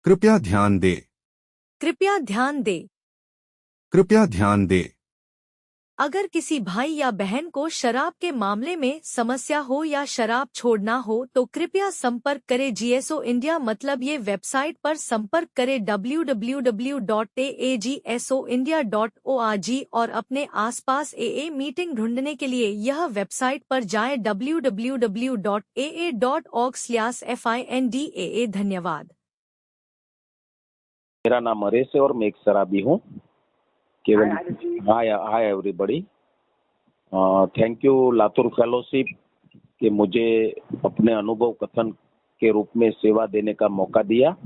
कृपया ध्यान दें। कृपया ध्यान दें। कृपया ध्यान दें। अगर किसी भाई या बहन को शराब के मामले में समस्या हो या शराब छोड़ना हो तो कृपया संपर्क करें जीएसओ इंडिया, मतलब ये वेबसाइट पर संपर्क करें www.agsoindia.org और अपने आसपास एए मीटिंग ढूंढने के लिए यह वेबसाइट पर जाएं www.aa.org/findaa। धन्यवाद। मेरा नाम हरेश है और मैं एक शराबी हूँ। केवल hi hi everybody. Thank you Latur fellowship कि मुझे अपने अनुभव कथन के रूप में सेवा देने का मौका दिया।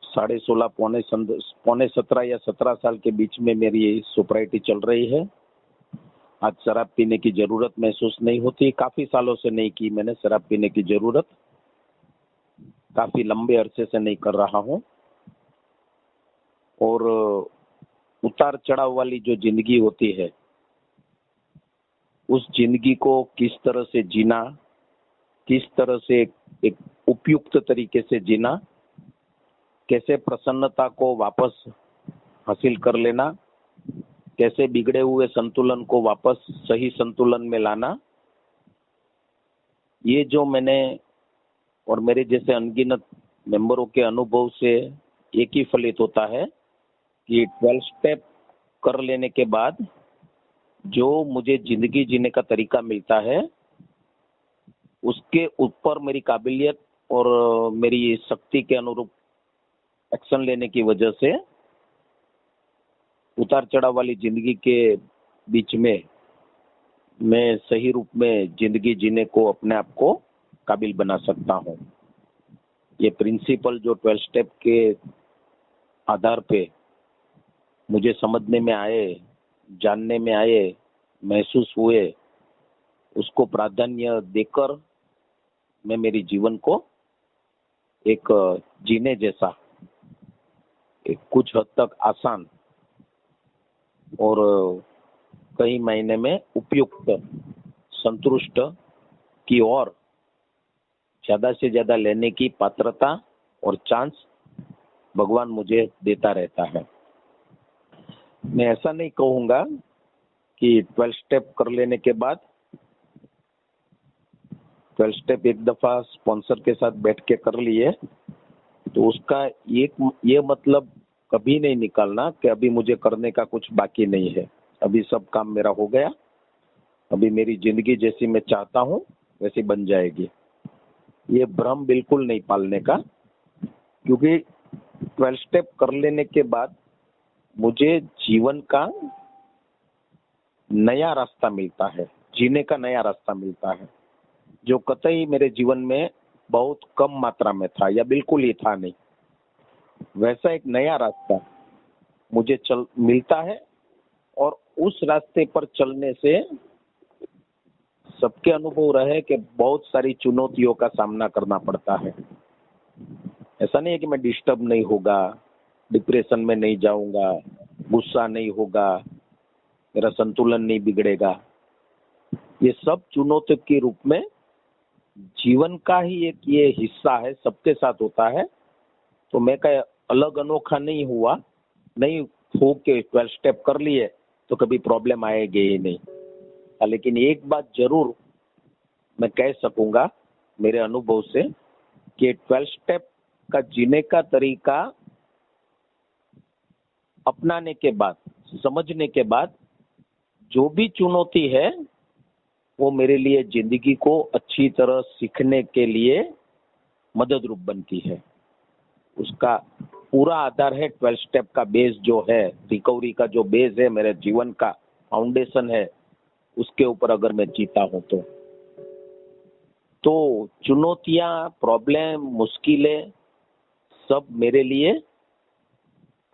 16.5 पौने 17 या 17 साल के बीच में मेरी सोब्रिटी चल रही है। आज शराब पीने की जरूरत महसूस नहीं होती। काफी सालों से नहीं की मैंने शराब पीने की जरूरत, काफी लंबे अरसे से नहीं कर रहा हूँ। और उतार चढ़ाव वाली जो जिंदगी होती है, उस जिंदगी को किस तरह से जीना, किस तरह से एक उपयुक्त तरीके से जीना, कैसे प्रसन्नता को वापस हासिल कर लेना, कैसे बिगड़े हुए संतुलन को वापस सही संतुलन में लाना, ये जो मैंने और मेरे जैसे अनगिनत मेंबरों के अनुभव से एक ही फलित होता है कि 12 स्टेप कर लेने के बाद जो मुझे जिंदगी जीने का तरीका मिलता है, उसके ऊपर मेरी काबिलियत और मेरी शक्ति के अनुरूप एक्शन लेने की वजह से उतार चढ़ाव वाली जिंदगी के बीच में मैं सही रूप में जिंदगी जीने को अपने आप को काबिल बना सकता हूँ। ये प्रिंसिपल जो 12 स्टेप के आधार पे मुझे समझने में आए, जानने में आए, महसूस हुए, उसको प्राधान्य देकर मैं मेरी जीवन को एक जीने जैसा, एक कुछ हद तक आसान और कई महीने में उपयुक्त, संतुष्ट की ओर ज्यादा से ज्यादा लेने की पात्रता और चांस भगवान मुझे देता रहता है। मैं ऐसा नहीं कहूँगा कि 12 स्टेप कर लेने के बाद 12 स्टेप एक दफा स्पॉन्सर के साथ बैठ के कर लिए तो उसका ये मतलब कभी नहीं निकालना कि अभी मुझे करने का कुछ बाकी नहीं है, अभी सब काम मेरा हो गया, अभी मेरी जिंदगी जैसी मैं चाहता हूँ वैसी बन जाएगी। ये भ्रम बिल्कुल नहीं पालने का, क्योंकि 12 स्टेप कर लेने के बाद मुझे जीवन का नया रास्ता मिलता है, जीने का नया रास्ता मिलता है, जो कतई मेरे जीवन में बहुत कम मात्रा में था या बिल्कुल ही था नहीं। वैसा एक नया रास्ता मुझे मिलता है और उस रास्ते पर चलने से सबके अनुभव रहे कि बहुत सारी चुनौतियों का सामना करना पड़ता है। ऐसा नहीं है कि मैं डिस्टर्ब नहीं होगा, डिप्रेशन में नहीं जाऊंगा, गुस्सा नहीं होगा, मेरा संतुलन नहीं बिगड़ेगा। ये सब चुनौती के रूप में जीवन का ही एक ये हिस्सा है, सबके साथ होता है। तो मैं कहीं अलग अनोखा नहीं हुआ, नहीं हो के 12 स्टेप कर लिए तो कभी प्रॉब्लम आएगी ही नहीं। लेकिन एक बात जरूर मैं कह सकूंगा मेरे अनुभव से कि 12 स्टेप का जीने का तरीका अपनाने के बाद, समझने के बाद, जो भी चुनौती है वो मेरे लिए जिंदगी को अच्छी तरह सीखने के लिए मदद रूप बनती है। उसका पूरा आधार है 12 स्टेप का बेस जो है, रिकवरी का जो बेस है, मेरे जीवन का फाउंडेशन है, उसके ऊपर अगर मैं जीता हूं तो चुनौतियां, प्रॉब्लम, मुश्किलें सब मेरे लिए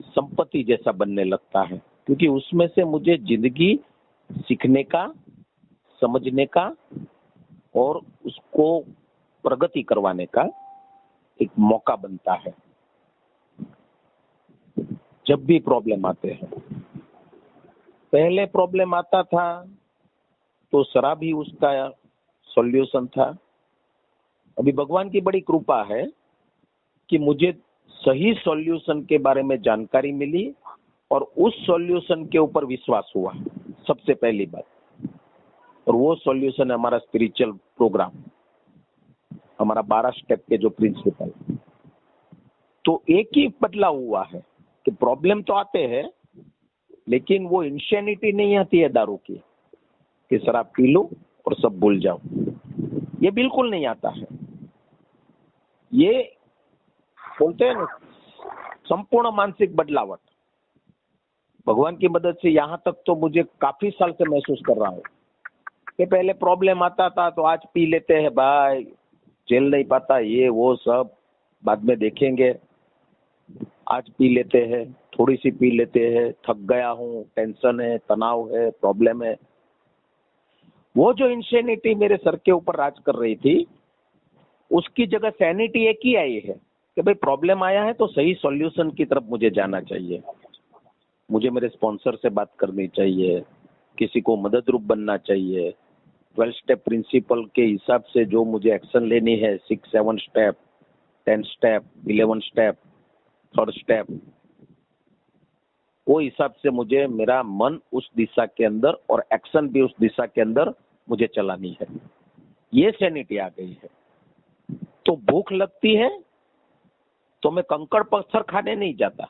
संपत्ति जैसा बनने लगता है, क्योंकि उसमें से मुझे जिंदगी सीखने का, समझने का और उसको प्रगति करवाने का एक मौका बनता है। जब भी प्रॉब्लम आते हैं, पहले प्रॉब्लम आता था तो शराब ही उसका सॉल्यूशन था, अभी भगवान की बड़ी कृपा है कि मुझे सही सॉल्यूशन के बारे में जानकारी मिली और उस सॉल्यूशन के ऊपर विश्वास हुआ, सबसे पहली बात। और वो सॉल्यूशन है हमारा स्पिरिचुअल प्रोग्राम, हमारा 12 स्टेप के जो प्रिंसिपल। तो एक ही बदलाव हुआ है कि प्रॉब्लम तो आते हैं, लेकिन वो इंसैनिटी नहीं आती है दारू की, कि शराब पी लो और सब भूल जाओ। ये बिल्कुल नहीं आता है। ये बोलते हैं ना, संपूर्ण मानसिक बदलावट। भगवान की मदद से यहाँ तक तो मुझे काफी साल से महसूस कर रहा हूँ कि पहले प्रॉब्लम आता था तो आज पी लेते हैं भाई, झेल नहीं पाता, ये वो सब बाद में देखेंगे, आज पी लेते हैं, थोड़ी सी पी लेते हैं, थक गया हूँ, टेंशन है, तनाव है, प्रॉब्लम है। वो जो इंसैनिटी मेरे सर के ऊपर राज कर रही थी, उसकी जगह सैनिटी एक ही आई है कि भाई प्रॉब्लम आया है तो सही सॉल्यूशन की तरफ मुझे जाना चाहिए, मुझे मेरे स्पॉन्सर से बात करनी चाहिए, किसी को मदद रूप बनना चाहिए। 12 स्टेप प्रिंसिपल के हिसाब से जो मुझे एक्शन लेनी है, 6-7 step, 10 step, 11 step, 3rd step, वो हिसाब से मुझे मेरा मन उस दिशा के अंदर और एक्शन भी उस दिशा के अंदर मुझे चलानी है। ये सैनिटी आ गई है। तो भूख लगती है तो मैं कंकड़ पत्थर खाने नहीं जाता,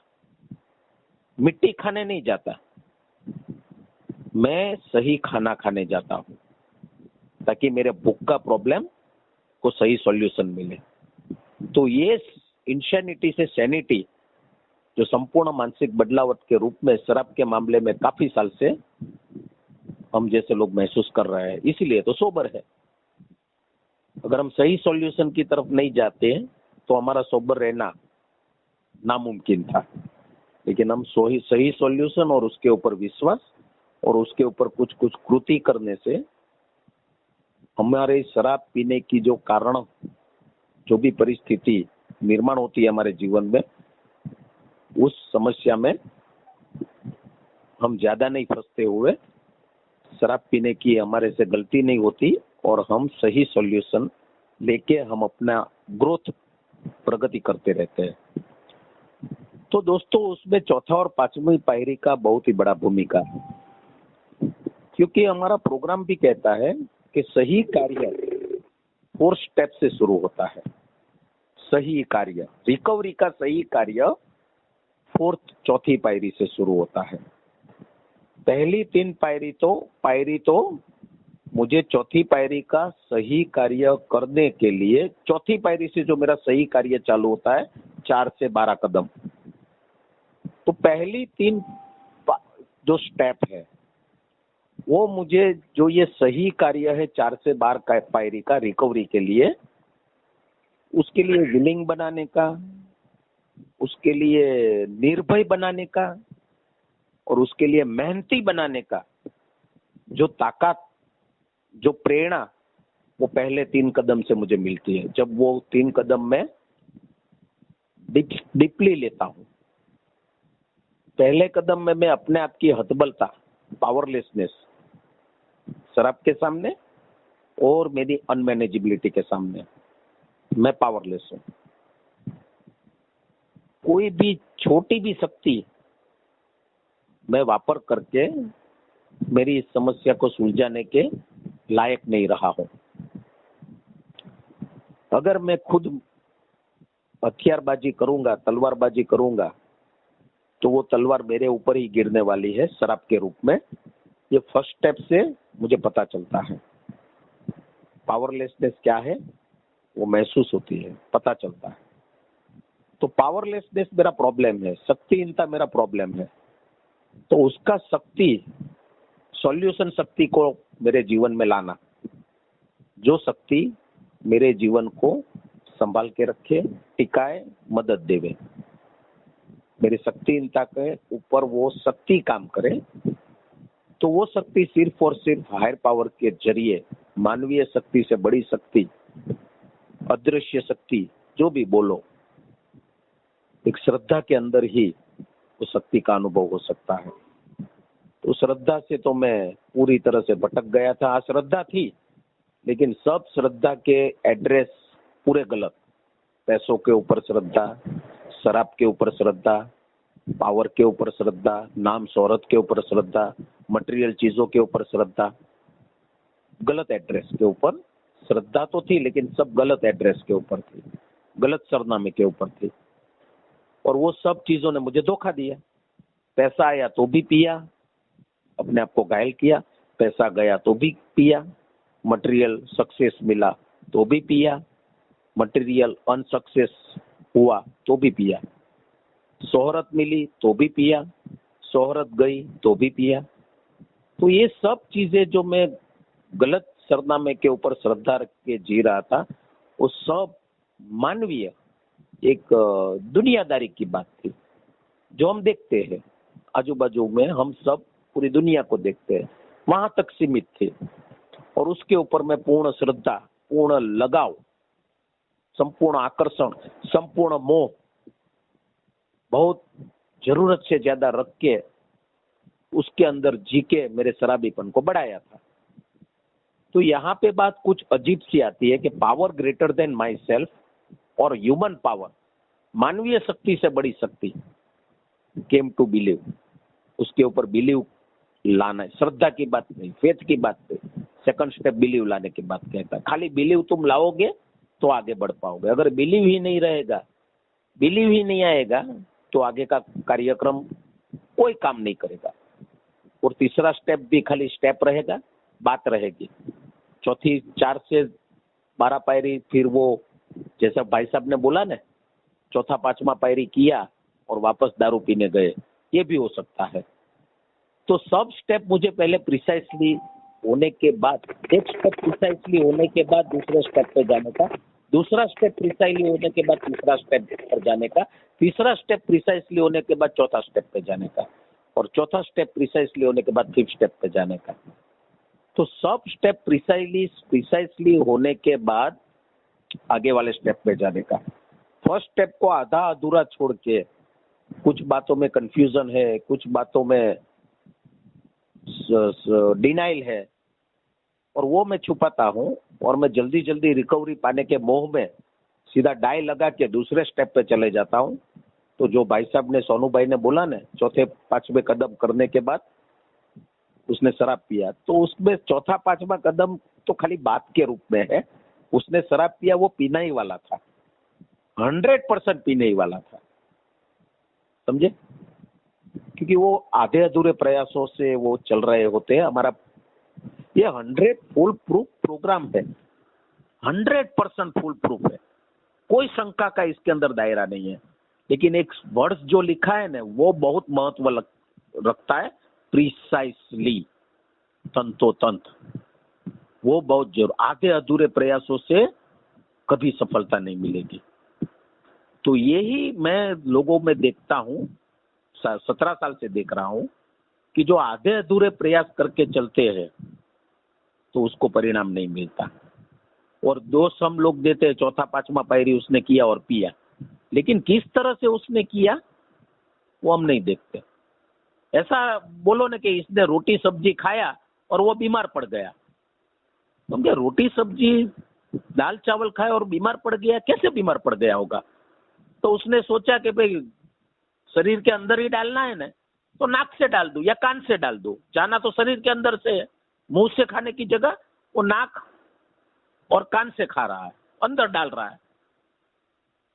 मिट्टी खाने नहीं जाता, मैं सही खाना खाने जाता हूँ ताकि मेरे भूख का प्रॉब्लम को सही सॉल्यूशन मिले। तो ये इंसैनिटी से सैनिटी, जो संपूर्ण मानसिक बदलावट के रूप में शराब के मामले में काफी साल से हम जैसे लोग महसूस कर रहे हैं, इसीलिए तो सोबर है। अगर हम सही सॉल्यूशन की तरफ नहीं जाते तो हमारा सोबर रहना नामुमकिन था। लेकिन हम सही सॉल्यूशन और उसके ऊपर विश्वास और उसके ऊपर कुछ कुछ कृति करने से हमारे शराब पीने की जो कारण, जो भी परिस्थिति निर्माण होती है हमारे जीवन में, उस समस्या में हम ज्यादा नहीं फंसते हुए, शराब पीने की हमारे से गलती नहीं होती और हम सही सॉल्यूशन लेके हम अपना ग्रोथ, प्रगति करते रहते हैं। तो दोस्तों, उसमें चौथा और 5वीं पायरी का बहुत ही बड़ा भूमिका है, क्योंकि हमारा प्रोग्राम भी कहता है कि सही कार्य 4 स्टेप से शुरू होता है। सही कार्य, रिकवरी का सही कार्य 4th, चौथी पायरी से शुरू होता है। पहली 3 पायरी तो मुझे चौथी पायरी का सही कार्य करने के लिए, चौथी पायरी से जो मेरा सही कार्य चालू होता है 4 से 12 कदम। तो पहली 3 जो स्टेप है वो मुझे, जो ये सही कार्य है 4 से 12 पायरी का रिकवरी के लिए, उसके लिए विलिंग बनाने का, उसके लिए निर्भय बनाने का और उसके लिए मेहनती बनाने का जो ताकत, जो प्रेरणा, वो पहले 3 कदम से मुझे मिलती है। जब वो 3 कदम मैं डीपली लेता हूँ। पहले कदम में मैं अपने आप की हतबलता, पावरलेसनेस शराब के सामने और मेरी अनमैनेजेबिलिटी के सामने मैं पावरलेस हूँ। कोई भी छोटी भी शक्ति मैं वापर करके मेरी इस समस्या को सुलझाने के लायक नहीं रहा हूं। अगर मैं खुद हथियारबाजी करूंगा, तलवारबाजी करूंगा, तो वो तलवार मेरे ऊपर ही गिरने वाली है शराब के रूप में। ये फर्स्ट स्टेप से मुझे पता चलता है। पावरलेसनेस क्या है वो महसूस होती है, पता चलता है। तो पावरलेसनेस मेरा प्रॉब्लम है, शक्तिहीनता मेरा प्रॉब्लम है। तो उसका शक्ति, सॉल्यूशन शक्ति को मेरे जीवन में लाना, जो शक्ति मेरे जीवन को संभाल के रखे, टिकाए, मदद देवे, मेरी शक्तिहीनता के ऊपर वो शक्ति काम करे। तो वो शक्ति सिर्फ और सिर्फ हायर पावर के जरिए, मानवीय शक्ति से बड़ी शक्ति, अदृश्य शक्ति, जो भी बोलो, एक श्रद्धा के अंदर ही उस शक्ति का अनुभव हो सकता है। तो श्रद्धा से तो मैं पूरी तरह से भटक गया था। अश्रद्धा थी, लेकिन सब श्रद्धा के एड्रेस पूरे गलत। पैसों के ऊपर श्रद्धा, शराब के ऊपर श्रद्धा, पावर के ऊपर श्रद्धा, नाम शोहरत के ऊपर श्रद्धा, मटेरियल चीजों के ऊपर श्रद्धा, गलत एड्रेस के ऊपर श्रद्धा तो थी, लेकिन सब गलत एड्रेस के ऊपर थी, गलत सरनामे के ऊपर थी। और वो सब चीजों ने मुझे धोखा दिया। पैसा आया तो भी पिया, अपने आप को घायल किया, पैसा गया तो भी पिया, मटेरियल सक्सेस मिला तो भी पिया, मटेरियल अनसक्सेस हुआ तो भी पिया, शोहरत मिली तो भी पिया, शोहरत गई तो भी पिया। तो ये सब चीजें जो मैं गलत सरनामे के ऊपर श्रद्धा रख के जी रहा था, वो सब मानवीय एक दुनियादारी की बात थी जो हम देखते हैं आजू बाजू में, हम सब पूरी दुनिया को देखते हैं, वहां तक सीमित थे। और उसके ऊपर मैं पूर्ण श्रद्धा, पूर्ण लगाव, संपूर्ण आकर्षण, संपूर्ण मोह, बहुत जरूरत से ज्यादा रख के उसके अंदर जी के मेरे शराबीपन को बढ़ाया था। तो यहाँ पे बात कुछ अजीब सी आती है कि power greater than my self और ह्यूमन पावर, मानवीय शक्ति से बड़ी शक्ति, केम टू बिलीव, उसके ऊपर बिलीव लाना है। श्रद्धा की बात नहीं, फेथ की बात नहीं, सेकंड स्टेप बिलीव लाने की बात कहता है। खाली बिलीव तुम लाओगे तो आगे बढ़ पाओगे, अगर बिलीव ही नहीं रहेगा, बिलीव ही नहीं आएगा तो आगे का कार्यक्रम कोई काम नहीं करेगा। और तीसरा स्टेप भी खाली स्टेप रहेगा, बात रहेगी। चौथी 4 से 12 पायरी, फिर वो जैसा भाई साहब ने बोला ना, चौथा 5वां पायरी किया और वापस दारू पीने गए, ये भी हो सकता है। तो सब स्टेप मुझे पहले प्रिसाइसली होने के बाद, एक स्टेप प्रिसाइसली होने के बाद दूसरे स्टेप पे जाने का, दूसरा स्टेप प्रिसाइसली होने के बाद तीसरा स्टेप पर जाने का, तीसरा स्टेप प्रिसाइसली होने के बाद चौथा स्टेप पे जाने का, और चौथा स्टेप प्रिसाइसली होने के बाद 5th स्टेप पे जाने का। तो सब स्टेप प्रिसाइसली होने के बाद आगे वाले स्टेप पे जाने का। फर्स्ट स्टेप को आधा अधूरा छोड़ के, कुछ बातों में कंफ्यूजन है, कुछ बातों में डिनाइल है, और वो मैं छुपाता हूँ, और मैं जल्दी जल्दी रिकवरी पाने के मोह में सीधा डाई लगा के दूसरे स्टेप पे चले जाता हूँ। तो जो भाई साहब ने, सोनू भाई ने बोला ना, चौथे 5वें कदम करने के बाद उसने शराब पिया, तो उसमें चौथा 5वां कदम तो खाली बात के रूप में है। उसने शराब पिया, वो पीना ही वाला था, 100% पीने ही वाला था, समझे? क्योंकि वो आधे अधूरे प्रयासों से वो चल रहे होते हैं। हमारा ये 100 फुल प्रूफ प्रोग्राम है, 100% फुल प्रूफ है, कोई शंका का इसके अंदर दायरा नहीं है। लेकिन एक वर्ड्स जो लिखा है ना, वो बहुत महत्व रखता है, प्रिसाइसली, तंतोतंत, वो बहुत जरूर। आधे अधूरे प्रयासों से कभी सफलता नहीं मिलेगी। तो यही मैं लोगों में देखता हूँ, 17 साल से देख रहा हूँ कि जो आधे अधूरे प्रयास करके चलते हैं तो उसको परिणाम नहीं मिलता। और दोष हम लोग देते हैं, चौथा 5वां पायरी उसने किया और पिया, लेकिन किस तरह से उसने किया वो हम नहीं देखते। ऐसा बोलो ना कि इसने रोटी सब्जी खाया और वो बीमार पड़ गया, तो क्या रोटी सब्जी दाल चावल खाया और बीमार पड़ गया? कैसे बीमार पड़ गया होगा? तो उसने सोचा कि भाई शरीर के अंदर ही डालना है ना, तो नाक से डाल दूं या कान से डाल दूं, जाना तो शरीर के अंदर से है। मुंह से खाने की जगह वो नाक और कान से खा रहा है, अंदर डाल रहा है।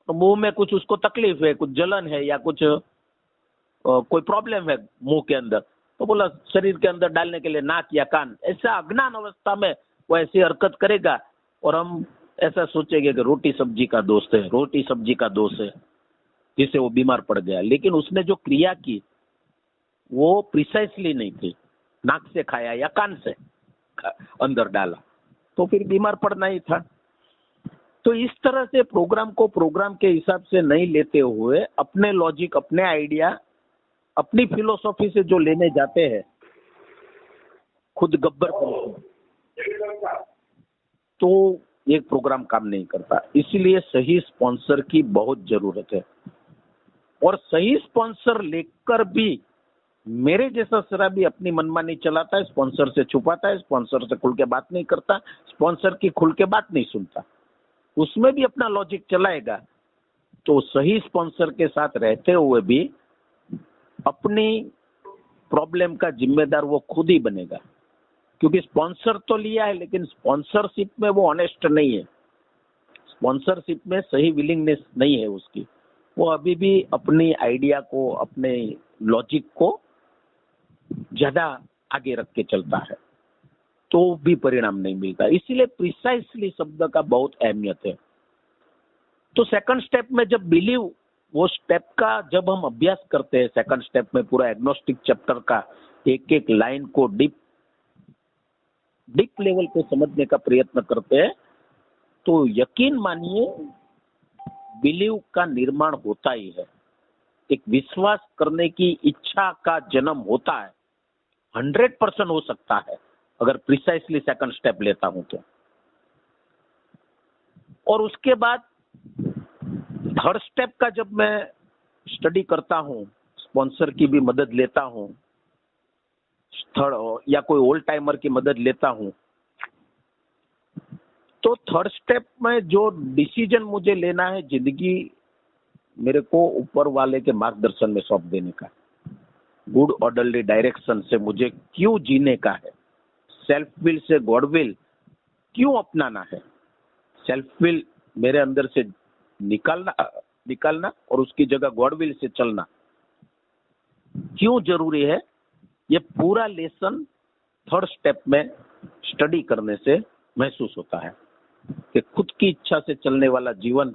तो मुंह में कुछ उसको तकलीफ है, कुछ जलन है या कुछ कोई प्रॉब्लम है मुंह के अंदर, तो बोला शरीर के अंदर डालने के लिए नाक या कान। ऐसा अज्ञान अवस्था में वो ऐसी हरकत करेगा और हम ऐसा सोचेंगे कि रोटी सब्जी का दोष है, रोटी सब्जी का दोष है, जिससे वो बीमार पड़ गया। लेकिन उसने जो क्रिया की वो प्रिसाइसली नहीं थी, नाक से खाया या कान से अंदर डाला, तो फिर बीमार पड़ना ही था। तो इस तरह से प्रोग्राम को प्रोग्राम के हिसाब से नहीं लेते हुए, अपने लॉजिक, अपने आइडिया, अपनी फिलोसॉफी से जो लेने जाते हैं, खुद गब्बर तो ये प्रोग्राम काम नहीं करता। इसलिए सही स्पॉन्सर की बहुत जरूरत है। और सही स्पॉन्सर लेकर भी मेरे जैसा शराबी अपनी मनमानी चलाता है, स्पॉन्सर से छुपाता है, स्पॉन्सर से खुल के बात नहीं करता, स्पॉन्सर की खुल के बात नहीं सुनता। उसमें भी अपना लॉजिक चलाएगा तो सही स्पॉन्सर के साथ रहते हुए भी अपनी प्रॉब्लम का जिम्मेदार वो खुद ही बनेगा, क्योंकि स्पॉन्सर तो लिया है लेकिन स्पॉन्सरशिप में वो ऑनेस्ट नहीं है, स्पॉन्सरशिप में सही विलिंगनेस नहीं है उसकी, वो अभी भी अपनी आइडिया को, अपने लॉजिक को ज्यादा आगे रख के चलता है, तो भी परिणाम नहीं मिलता। इसीलिए प्रिसाइसली शब्द का बहुत अहमियत है। तो सेकंड स्टेप में जब बिलीव, वो स्टेप का जब हम अभ्यास करते हैं, सेकंड स्टेप में पूरा एग्नोस्टिक चैप्टर का एक एक लाइन को डीप लेवल पे समझने का प्रयत्न करते हैं, तो यकीन मानिए बिलीव का निर्माण होता ही है, एक विश्वास करने की इच्छा का जन्म होता है। 100% हो सकता है अगर प्रिसाइसली सेकंड स्टेप लेता हूं तो। और उसके बाद थर्ड स्टेप का जब मैं स्टडी करता हूं, स्पॉन्सर की भी मदद लेता हूं, थर्ड या कोई ओल्ड टाइमर की मदद लेता हूं, तो थर्ड स्टेप में जो डिसीजन मुझे लेना है जिंदगी मेरे को ऊपर वाले के मार्गदर्शन में सौंप देने का, गुड ऑर्डरली डायरेक्शन से मुझे क्यों जीने का है, self will say God will क्यों अपनाना है, सेल्फ विल मेरे अंदर से निकालना और उसकी जगह गॉड विल से चलना क्यों जरूरी है, ये पूरा लेसन थर्ड स्टेप में स्टडी करने से महसूस होता है कि खुद की इच्छा से चलने वाला जीवन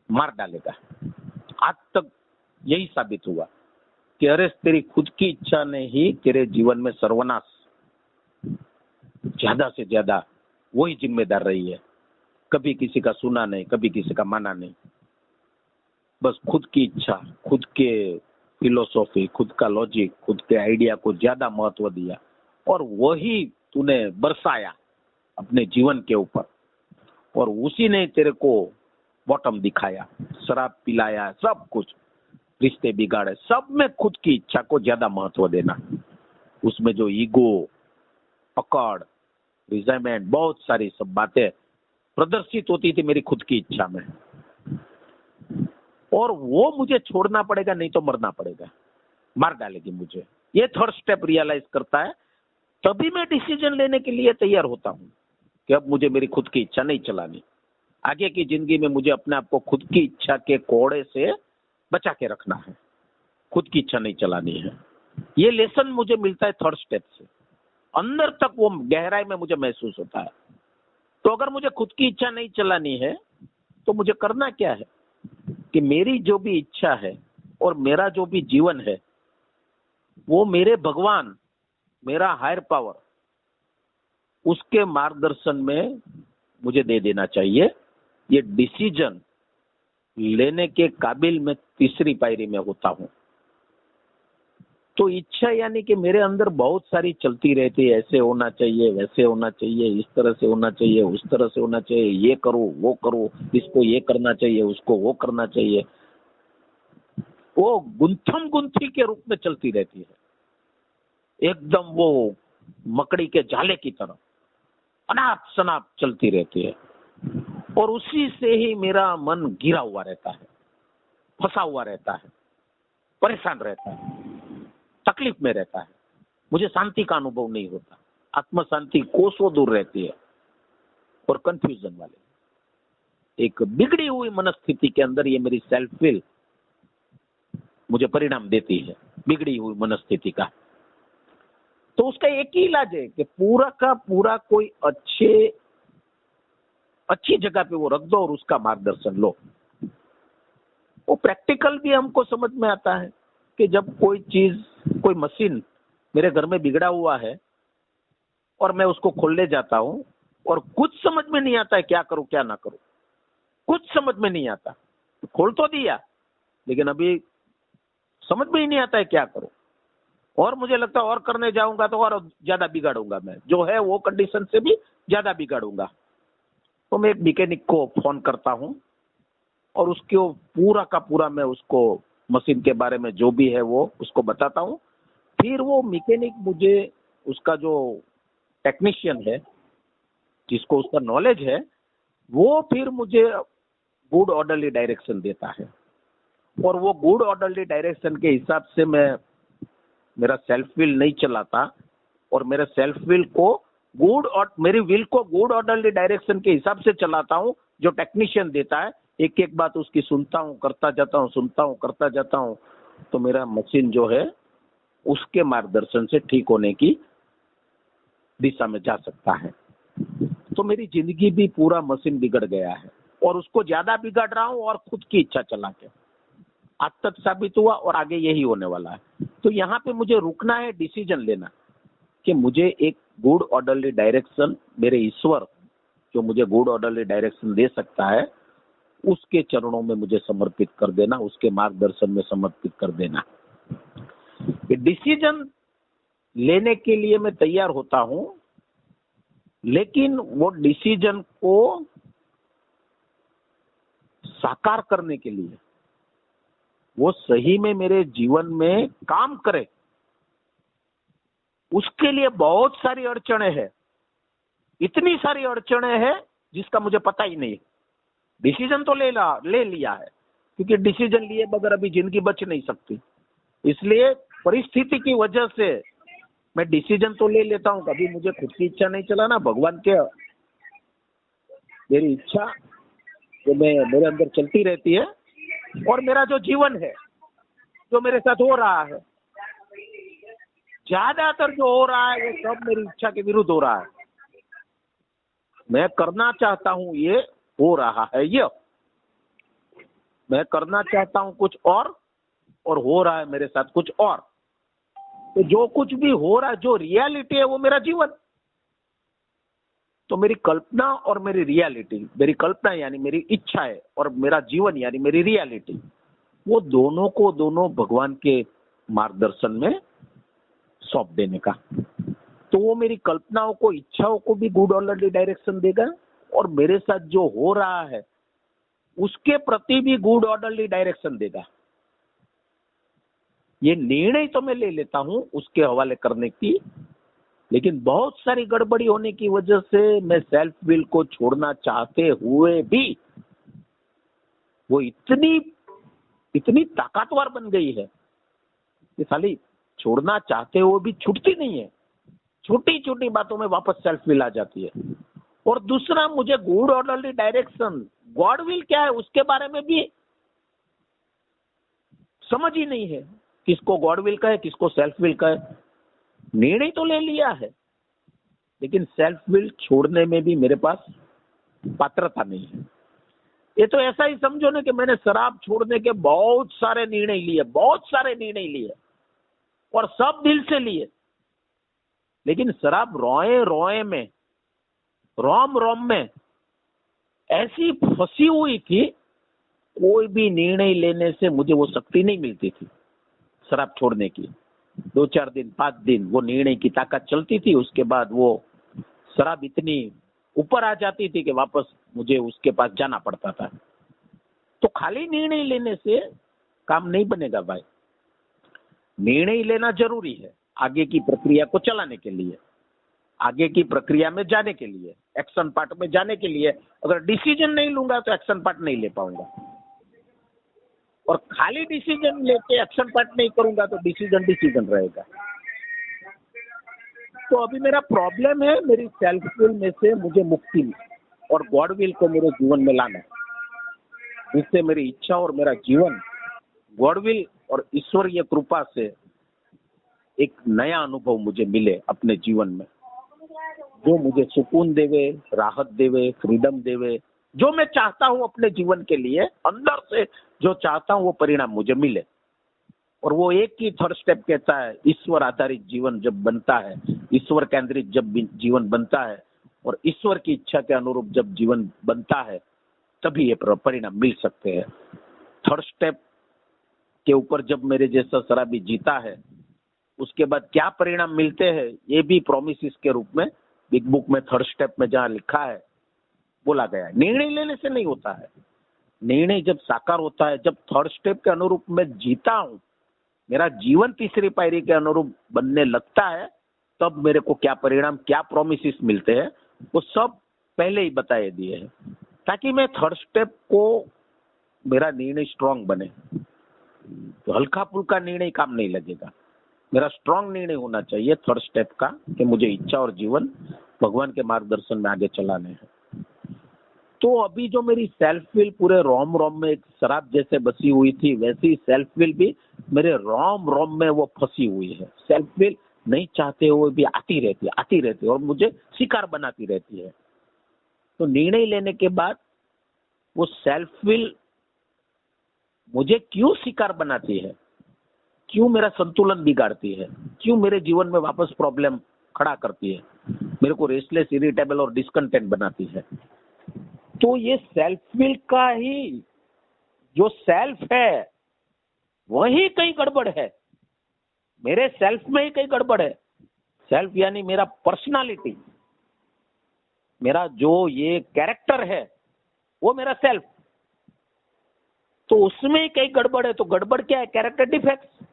मार डालेगा। आज तक यही साबित हुआ कि अरे तेरी खुद की इच्छा ने ही तेरे जीवन में सर्वनाश ज्यादा से ज्यादा वही जिम्मेदार रही है। कभी किसी का सुना नहीं, कभी किसी का माना नहीं, बस खुद की इच्छा, खुद के फिलोसॉफी, खुद का लॉजिक, खुद के आइडिया को ज्यादा महत्व दिया और वही तूने बरसाया अपने जीवन के ऊपर, और उसी ने तेरे को बॉटम दिखाया, शराब पिलाया, सब कुछ, रिश्ते बिगाड़े, सब में खुद की इच्छा को ज्यादा महत्व देना। उसमें जो ईगो, अकड़, रिजाइनमेंट, बहुत सारी सब बातें प्रदर्शित होती थी मेरी खुद की इच्छा में, और वो मुझे छोड़ना पड़ेगा, नहीं तो मरना पड़ेगा, मार डालेगी मुझे। ये थर्ड स्टेप रियलाइज करता है, तभी मैं डिसीजन लेने के लिए तैयार होता हूं कि अब मुझे मेरी खुद की इच्छा नहीं चलानी, आगे की जिंदगी में मुझे अपने आप को खुद की इच्छा के कोड़े से बचा के रखना है, खुद की इच्छा नहीं चलानी है। ये लेसन मुझे मिलता है थर्ड स्टेप से, अंदर तक वो गहराई में मुझे महसूस होता है। तो अगर मुझे खुद की इच्छा नहीं चलानी है तो मुझे करना क्या है कि मेरी जो भी इच्छा है और मेरा जो भी जीवन है वो मेरे भगवान, मेरा हायर पावर, उसके मार्गदर्शन में मुझे दे देना चाहिए। ये डिसीजन लेने के काबिल मैं तीसरी पायरी में होता हूं। तो इच्छा यानी कि मेरे अंदर बहुत सारी चलती रहती है, ऐसे होना चाहिए, वैसे होना चाहिए, इस तरह से होना चाहिए, उस तरह से होना चाहिए, ये करो, वो करो, इसको ये करना चाहिए, उसको वो करना चाहिए। वो गुंथम गुंथी के रूप में चलती रहती है, एकदम वो मकड़ी के जाले की तरह अनाप शनाप चलती रहती है, और उसी से ही मेरा मन घिरा हुआ रहता है, फंसा हुआ रहता है, परेशान रहता है, तकलीफ में रहता है। मुझे शांति का अनुभव नहीं होता, आत्म शांति कोसों दूर रहती है, और कंफ्यूजन वाले एक बिगड़ी हुई मनस्थिति के अंदर ये मेरी सेल्फ विल मुझे परिणाम देती है, बिगड़ी हुई मनस्थिति का। तो उसका एक ही इलाज है कि पूरा का पूरा कोई अच्छी जगह पे वो रख दो और उसका मार्गदर्शन लो। वो प्रैक्टिकल भी हमको समझ में आता है कि जब कोई चीज, कोई मशीन मेरे घर में बिगड़ा हुआ है और मैं उसको खोलने जाता हूं और कुछ समझ में नहीं आता है क्या करूं क्या ना करूं, कुछ समझ में नहीं आता, खोल तो दिया लेकिन अभी समझ में ही नहीं आता है क्या करूं, और मुझे लगता है और करने जाऊंगा तो और ज्यादा बिगाड़ूंगा, मैं जो है वो कंडीशन से भी ज्यादा बिगाड़ूंगा। तो मैं एक मैकेनिक को फोन करता हूं और उसको पूरा का पूरा मैं उसको मशीन के बारे में जो भी है वो उसको बताता हूं। फिर वो मैकेनिक मुझे, उसका जो टेक्नीशियन है जिसको उसका नॉलेज है, वो फिर मुझे गुड ऑर्डरली डायरेक्शन देता है, और वो गुड ऑर्डरली डायरेक्शन के हिसाब से मैं मेरा सेल्फ विल नहीं चलाता, और मेरे सेल्फ विल को मेरी विल को गुड ऑर्डरली डायरेक्शन के हिसाब से चलाता हूँ, जो टेक्नीशियन देता है। एक एक बात उसकी सुनता हूँ, करता जाता हूँ, सुनता हूँ, करता जाता हूँ, तो मेरा मशीन जो है उसके मार्गदर्शन से ठीक होने की दिशा में जा सकता है। तो मेरी जिंदगी भी पूरा मशीन बिगड़ गया है, और उसको ज्यादा बिगड़ रहा हूँ, और खुद की इच्छा चला के आज तक साबित हुआ, और आगे यही होने वाला है। तो यहाँ पे मुझे रुकना है, डिसीजन लेना कि मुझे एक गुड ऑर्डरली डायरेक्शन, मेरे ईश्वर जो मुझे गुड ऑर्डरली डायरेक्शन दे सकता है, उसके चरणों में मुझे समर्पित कर देना, उसके मार्गदर्शन में समर्पित कर देना। डिसीजन लेने के लिए मैं तैयार होता हूं, लेकिन वो डिसीजन को साकार करने के लिए, वो सही में मेरे जीवन में काम करे, उसके लिए बहुत सारी अड़चनें हैं, इतनी सारी अड़चनें हैं जिसका मुझे पता ही नहीं। डिसीजन तो ले लिया है, क्योंकि डिसीजन लिए बगैर अभी जिंदगी बच नहीं सकती। इसलिए परिस्थिति की वजह से मैं डिसीजन तो ले लेता हूँ, कभी मुझे खुद की इच्छा नहीं चलाना, भगवान के मेरी इच्छा जो मेरे अंदर चलती रहती है, और मेरा जो जीवन है, जो मेरे साथ हो रहा है, ज्यादातर जो हो रहा है वो सब मेरी इच्छा के विरुद्ध हो रहा है। मैं करना चाहता हूँ ये हो रहा है, ये मैं करना चाहता हूँ कुछ और हो रहा है मेरे साथ कुछ और। तो जो कुछ भी हो रहा है, जो रियलिटी है, वो मेरा जीवन। तो मेरी कल्पना और मेरी रियलिटी, मेरी कल्पना यानी मेरी इच्छा है, और मेरा जीवन यानी मेरी रियलिटी, वो दोनों को दोनों भगवान के मार्गदर्शन में सौंप देने का। तो वो मेरी कल्पनाओं को, इच्छाओं को भी गुड ऑर्डरली डायरेक्शन देगा, और मेरे साथ जो हो रहा है उसके प्रति भी गुड ऑर्डरली डायरेक्शन देगा। ये निर्णय तो मैं ले लेता हूं उसके हवाले करने की, लेकिन बहुत सारी गड़बड़ी होने की वजह से मैं सेल्फ विल को छोड़ना चाहते हुए भी वो इतनी ताकतवर बन गई है कि साली छोड़ना चाहते हुए भी छूटती नहीं है। छोटी छोटी बातों में वापस सेल्फ विल आ जाती है। और दूसरा, मुझे good orderly direction, God will क्या है उसके बारे में भी समझ ही नहीं है, किसको गॉड विल का है, किसको सेल्फ विल का है। निर्णय तो ले लिया है, लेकिन सेल्फ विल छोड़ने में भी मेरे पास पात्रता नहीं है। ये तो ऐसा ही समझो ना कि मैंने शराब छोड़ने के बहुत सारे निर्णय लिए, और सब दिल से लिए, लेकिन शराब रोए में, रोम में ऐसी फंसी हुई थी, कोई भी निर्णय लेने से मुझे वो शक्ति नहीं मिलती थी शराब छोड़ने की। 2-4 दिन, 5 दिन वो निर्णय की ताकत चलती थी, उसके बाद वो शराब इतनी ऊपर आ जाती थी कि वापस मुझे उसके पास जाना पड़ता था। तो खाली निर्णय लेने से काम नहीं बनेगा भाई। निर्णय लेना जरूरी है आगे की प्रक्रिया को चलाने के लिए, आगे की प्रक्रिया में जाने के लिए, एक्शन पार्ट में जाने के लिए। अगर डिसीजन नहीं लूंगा तो एक्शन पार्ट नहीं ले पाऊंगा, और खाली डिसीजन लेके एक्शन पार्ट नहीं करूंगा तो डिसीजन रहेगा। तो अभी मेरा प्रॉब्लम है मेरी सेल्फ विल में से मुझे मुक्ति और गॉड विल को मेरे जीवन में लाना, जिससे मेरी इच्छा और मेरा जीवन गॉड विल और ईश्वरीय कृपा से एक नया अनुभव मुझे मिले अपने जीवन में, जो मुझे सुकून देवे, राहत देवे, फ्रीडम देवे। जो मैं चाहता हूं अपने जीवन के लिए, अंदर से जो चाहता हूं वो परिणाम मुझे मिले। और वो एक ही थर्ड स्टेप कहता है, ईश्वर आधारित जीवन जब बनता है, ईश्वर केंद्रित जब जीवन बनता है, और ईश्वर की इच्छा के अनुरूप जब जीवन बनता है, तभी ये परिणाम मिल सकते हैं। थर्ड स्टेप के ऊपर जब मेरे जैसा शराबी जीता है, उसके बाद क्या परिणाम मिलते हैं, ये भी प्रोमिस के रूप में बिग बुक में थर्ड स्टेप में जहां लिखा है बोला गया है। निर्णय लेने से नहीं होता है, निर्णय जब साकार होता है, जब थर्ड स्टेप के अनुरूप मैं जीता हूं, मेरा जीवन तीसरी पायरी के अनुरूप बनने लगता है, तब मेरे को क्या परिणाम, क्या प्रोमिस मिलते हैं, वो सब पहले ही बताए दिए हैं, ताकि मैं थर्ड स्टेप को मेरा निर्णय स्ट्रांग बने। तो हल्का फुल्का निर्णय काम नहीं लगेगा, मेरा स्ट्रांग निर्णय होना चाहिए थर्ड स्टेप का कि मुझे इच्छा और जीवन भगवान के मार्गदर्शन में आगे चलाने हैं। तो अभी जो मेरी सेल्फ विल पूरे रोम रोम में एक शराब जैसे बसी हुई थी, वैसी सेल्फ विल भी मेरे रोम रोम में वो फंसी हुई है। सेल्फ विल नहीं चाहते हुए भी आती रहती है और मुझे शिकार बनाती रहती है। तो निर्णय लेने के बाद वो सेल्फ विल मुझे क्यों शिकार बनाती है, क्यों मेरा संतुलन बिगाड़ती है, क्यों मेरे जीवन में वापस प्रॉब्लम खड़ा करती है, मेरे को रेस्टलेस, इरिटेबल और डिसकंटेंट बनाती है। तो ये सेल्फ विल का ही जो सेल्फ है वही कहीं गड़बड़ है, मेरे सेल्फ में ही कहीं गड़बड़ है। सेल्फ यानी मेरा पर्सनालिटी, मेरा जो ये कैरेक्टर है वो मेरा सेल्फ, तो उसमें ही कहीं गड़बड़ है। तो गड़बड़ क्या है? Character defects.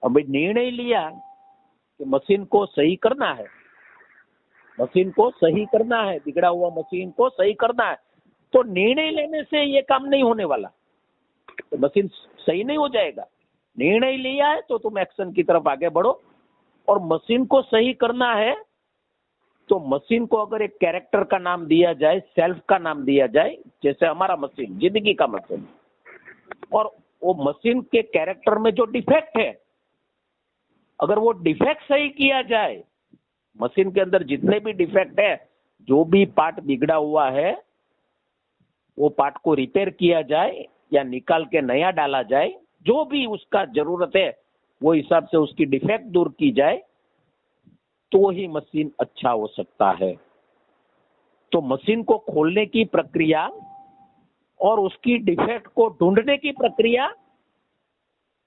अभी निर्णय लिया कि मशीन को सही करना है, मशीन को सही करना है, बिगड़ा हुआ मशीन को सही करना है। तो निर्णय लेने से ये काम नहीं होने वाला, तो मशीन सही नहीं हो जाएगा। निर्णय लिया है तो तुम एक्शन की तरफ आगे बढ़ो, और मशीन को सही करना है तो मशीन को अगर एक कैरेक्टर का नाम दिया जाए, सेल्फ का नाम दिया जाए, जैसे हमारा मशीन, जिंदगी का मशीन, और वो मशीन के कैरेक्टर में जो डिफेक्ट है, अगर वो डिफेक्ट सही किया जाए, मशीन के अंदर जितने भी डिफेक्ट है, जो भी पार्ट बिगड़ा हुआ है, वो पार्ट को रिपेयर किया जाए या निकाल के नया डाला जाए, जो भी उसका जरूरत है वो हिसाब से उसकी डिफेक्ट दूर की जाए, तो ही मशीन अच्छा हो सकता है। तो मशीन को खोलने की प्रक्रिया और उसकी डिफेक्ट को ढूंढने की प्रक्रिया,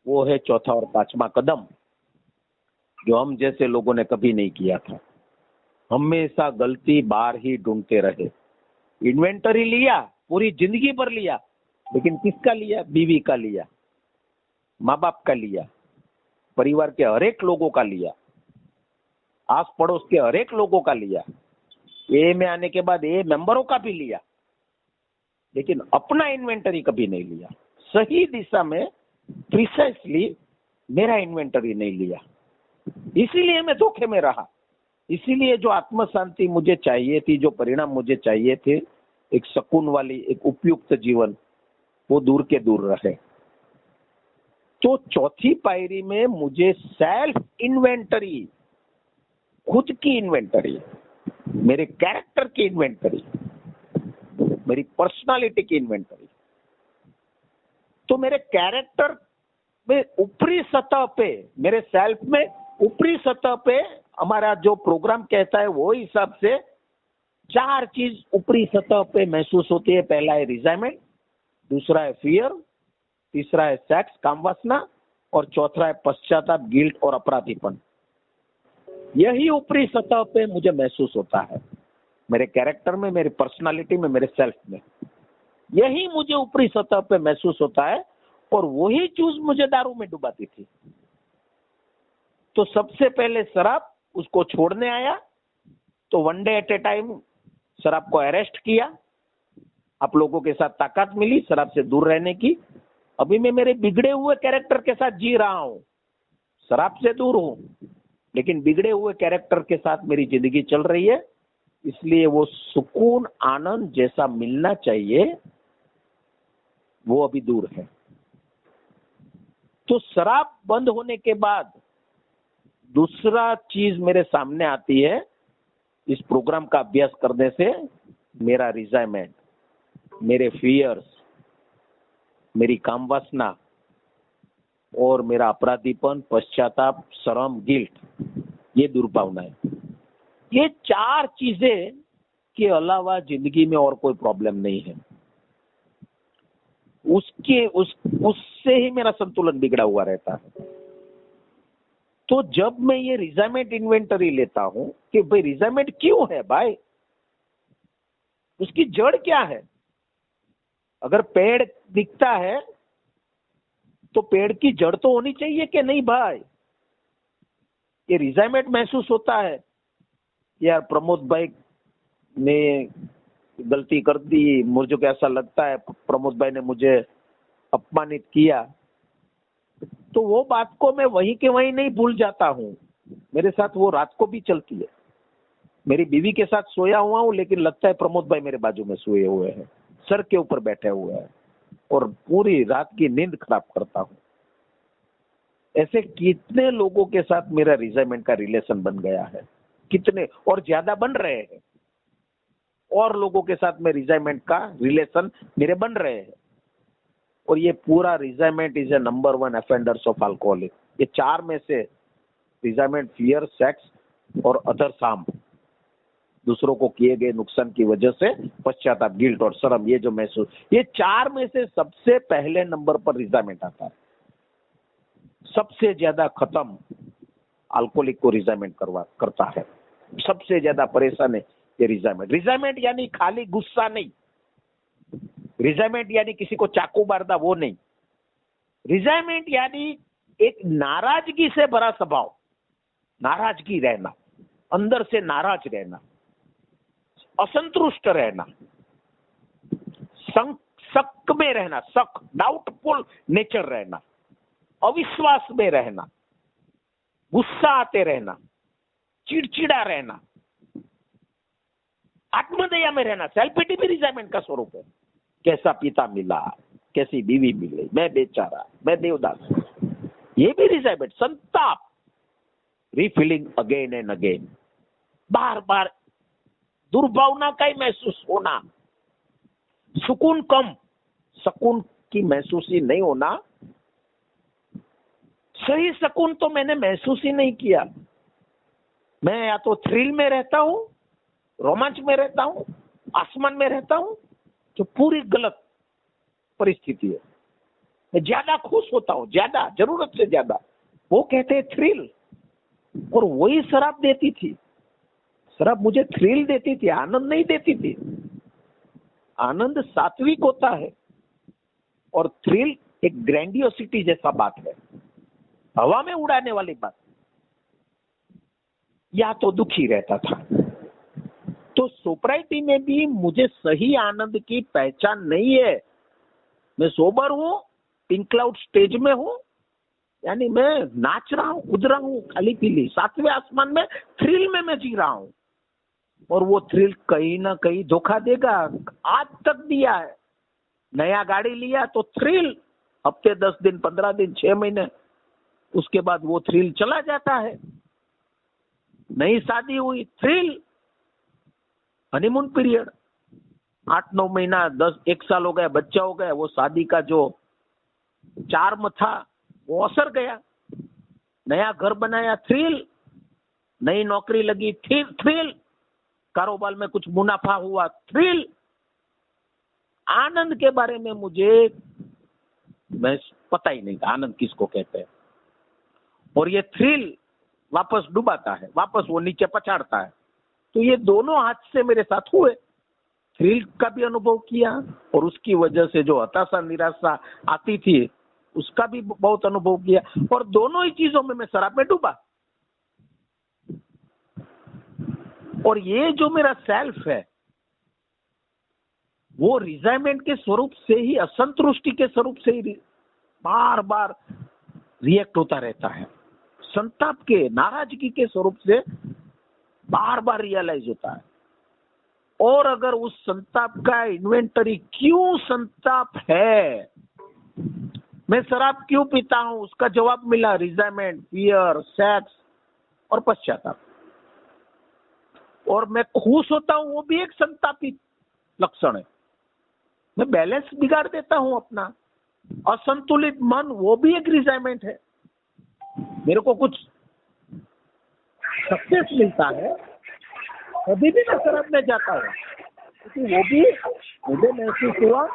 वो है चौथा और पांचवा कदम, जो हम जैसे लोगों ने कभी नहीं किया था। हमेशा गलती बाहर ही ढूंढते रहे। इन्वेंटरी लिया, पूरी जिंदगी भर लिया, लेकिन किसका लिया? बीवी का लिया, माँ बाप का लिया, परिवार के हर एक लोगों का लिया, आस पड़ोस के हर एक लोगों का लिया, ए में आने के बाद ए मेंबरों का भी लिया, लेकिन अपना इन्वेंटरी कभी नहीं लिया। सही दिशा में प्रिसाइसली मेरा इन्वेंटरी नहीं लिया, इसीलिए मैं धोखे में रहा। इसीलिए जो आत्म शांति मुझे चाहिए थी, जो परिणाम मुझे चाहिए थे, एक सुकून वाली, एक उपयुक्त जीवन, वो दूर के दूर रहे। तो चौथी पायरी में मुझे सेल्फ इन्वेंटरी, खुद की इन्वेंटरी, मेरे कैरेक्टर की इन्वेंटरी, मेरी पर्सनालिटी की इन्वेंटरी। तो मेरे कैरेक्टर में ऊपरी सतह पे, मेरे सेल्फ में ऊपरी सतह पे, हमारा जो प्रोग्राम कहता है वो हिसाब से 4 चीज ऊपरी सतह पे महसूस होती है। पहला है रिजाइनमेंट, दूसरा है फियर, तीसरा है सेक्स, काम वासना, और चौथा है पश्चाताप, गिल्ट और अपराधीपन। यही ऊपरी सतह पे मुझे महसूस होता है, मेरे कैरेक्टर में, मेरी पर्सनालिटी में, मेरे सेल्फ में। यही मुझे ऊपरी सतह पे महसूस होता है, और वही चीज मुझे दारू में डुबाती थी। तो सबसे पहले शराब, उसको छोड़ने आया तो one day at A time शराब को अरेस्ट किया। आप लोगों के साथ ताकत मिली शराब से दूर रहने की। अभी मैं मेरे बिगड़े हुए कैरेक्टर के साथ जी रहा हूं, शराब से दूर हूं, लेकिन बिगड़े हुए कैरेक्टर के साथ मेरी जिंदगी चल रही है। इसलिए वो सुकून, आनंद जैसा मिलना चाहिए, वो अभी दूर है। तो शराब बंद होने के बाद दूसरा चीज मेरे सामने आती है, इस प्रोग्राम का अभ्यास करने से, मेरा रिजाइनमेंट, मेरे फियर्स, मेरी काम वासना और मेरा अपराधीपन, पश्चाताप, शर्म, गिल्ट, ये दुर्भावना है। ये 4 चीजें के अलावा जिंदगी में और कोई प्रॉब्लम नहीं है। उससे ही मेरा संतुलन बिगड़ा हुआ रहता है। तो जब मैं ये रिजाइनमेंट इन्वेंटरी लेता हूं कि भाई रिजाइनमेंट क्यों है भाई, उसकी जड़ क्या है? अगर पेड़ दिखता है तो पेड़ की जड़ तो होनी चाहिए कि नहीं भाई? ये रिजाइनमेंट महसूस होता है, यार प्रमोद भाई ने गलती कर दी, मुझे को ऐसा लगता है प्रमोद भाई ने मुझे अपमानित किया, तो वो बात को मैं वहीं के वहीं नहीं भूल जाता हूँ। मेरे साथ वो रात को भी चलती है। मेरी बीवी के साथ सोया हुआ हूँ, लेकिन लगता है प्रमोद भाई मेरे बाजू में सोए हुए हैं, सर के ऊपर बैठे हुए हैं, और पूरी रात की नींद खराब करता हूँ। ऐसे कितने लोगों के साथ मेरा रिजाइनमेंट का रिलेशन बन गया है, कितने, और ज्यादा बन रहे हैं। और लोगों के साथ में रिजाइनमेंट का रिलेशन मेरे बन रहे हैं। और ये पूरा resentment is a number 1 offenders of alcoholic. ये 4 में से रिजाइनमेंट, फियर, सेक्स और अदर हार्म, दूसरों को किए गए नुकसान की वजह से पश्चाताप, गिल्ट और शर्म, ये जो महसूस, ये 4 में से सबसे पहले नंबर पर रिजाइनमेंट आता है। सबसे ज्यादा खत्म अल्कोहलिक को रिजाइनमेंट करता है। सबसे ज्यादा परेशान है ये रिजाइनमेंट। रिजाइनमेंट यानी खाली गुस्सा नहीं, रिजाइनमेंट यानी किसी को चाकू मारना, वो नहीं। रिजाइनमेंट यानी एक नाराजगी से भरा स्वभाव, नाराजगी रहना, अंदर से नाराज रहना, असंतुष्ट रहना, शक में रहना, शक, डाउटफुल नेचर रहना, अविश्वास में रहना, गुस्सा आते रहना, चिड़चिड़ा रहना, आत्मदया में रहना। सेल्फ पिटी भी रिजाइनमेंट का स्वरूप है। कैसा पिता मिला, कैसी बीवी मिली, मैं बेचारा, मैं देवदास, ये भी रिजाइनमेंट। संताप, रीफीलिंग अगेन एंड अगेन, बार बार दुर्भावना का ही महसूस होना, सुकून कम, सुकून की महसूस ही नहीं होना। सही सुकून तो मैंने महसूस ही नहीं किया। मैं या तो थ्रिल में रहता हूं, रोमांच में रहता हूं, आसमान में रहता हूं, जो पूरी गलत परिस्थिति है। मैं ज्यादा खुश होता हूं, ज्यादा, जरूरत से ज्यादा। वो कहते हैं थ्रिल, और वही शराब देती थी। शराब मुझे थ्रिल देती थी, आनंद नहीं देती थी। आनंद सात्विक होता है, और थ्रिल एक ग्रैंडियोसिटी जैसा बात है, हवा में उड़ाने वाली बात। या तो दुखी रहता था। तो सोब्राइटी में भी मुझे सही आनंद की पहचान नहीं है। मैं सोबर हूं, पिंक क्लाउड स्टेज में हूं, यानी मैं नाच रहा हूं, कूद रहा हूं, खाली पीली 7वें आसमान में, थ्रिल में मैं जी रहा हूं। और वो थ्रिल कहीं ना कहीं धोखा देगा। आज तक दिया है। नया गाड़ी लिया तो थ्रिल, हफ्ते 10 दिन, 15 दिन, 6 महीने, उसके बाद वो थ्रिल चला जाता है। नई शादी हुई, थ्रिल, हनीमून पीरियड, 8-9 महीना, 1 साल हो गया, बच्चा हो गया, वो शादी का जो चार्म था वो असर गया। नया घर बनाया, थ्रिल, नई नौकरी लगी, थ्रिल, कारोबार में कुछ मुनाफा हुआ, थ्रिल। आनंद के बारे में मुझे मैं पता ही नहीं था, आनंद किसको कहते हैं। और ये थ्रिल वापस डुबाता है, वापस वो नीचे पछाड़ता है। तो ये दोनों हाथ से मेरे साथ हुए। थ्रिल का भी अनुभव किया, और उसकी वजह से जो हताशा, निराशा आती थी, उसका भी बहुत अनुभव किया। और दोनों ही चीजों में मैं शराब में डूबा। और ये जो मेरा सेल्फ है, वो रिजाइनमेंट के स्वरूप से ही, असंतुष्टि के स्वरूप से ही बार बार रिएक्ट होता रहता है। संताप के, नाराजगी के स्वरूप से बार बार रियलाइज होता है। और अगर उस संताप का इन्वेंटरी, क्यों संताप है, मैं शराब क्यों पीता हूं, उसका जवाब मिला, रिजाइनमेंट, फियर, सेक्स और पश्चाताप। और मैं खुश होता हूं, वो भी एक संतापित लक्षण है। मैं बैलेंस बिगाड़ देता हूं अपना, असंतुलित मन, वो भी एक रिजाइनमेंट है। मेरे को कुछ सक्सेस मिलता है, कभी भी मैं शराब में जाता हूँ, क्योंकि वो भी मुझे महसूस हुआ,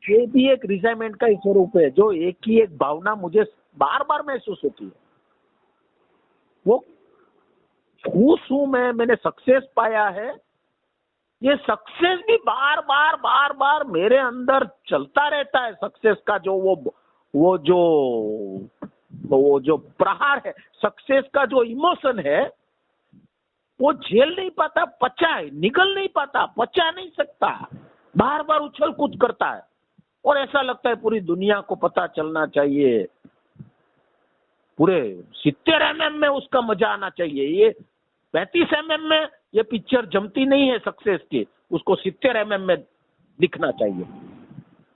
ये भी एक रिजाइनमेंट का ही स्वरूप है। जो एक ही एक भावना मुझे बार बार महसूस होती है, वो खुश हूं मैंने सक्सेस पाया है। ये सक्सेस भी बार बार मेरे अंदर चलता रहता है। सक्सेस का जो वो जो प्रहार है, सक्सेस का जो इमोशन है, वो झेल नहीं पाता, निकल नहीं पाता, पचा नहीं सकता, बार बार उछल कूद करता है और ऐसा लगता है पूरी दुनिया को पता चलना चाहिए, पूरे 70 mm में उसका मजा आना चाहिए। ये 35 mm में ये पिक्चर जमती नहीं है सक्सेस की, उसको 70 mm में दिखना चाहिए।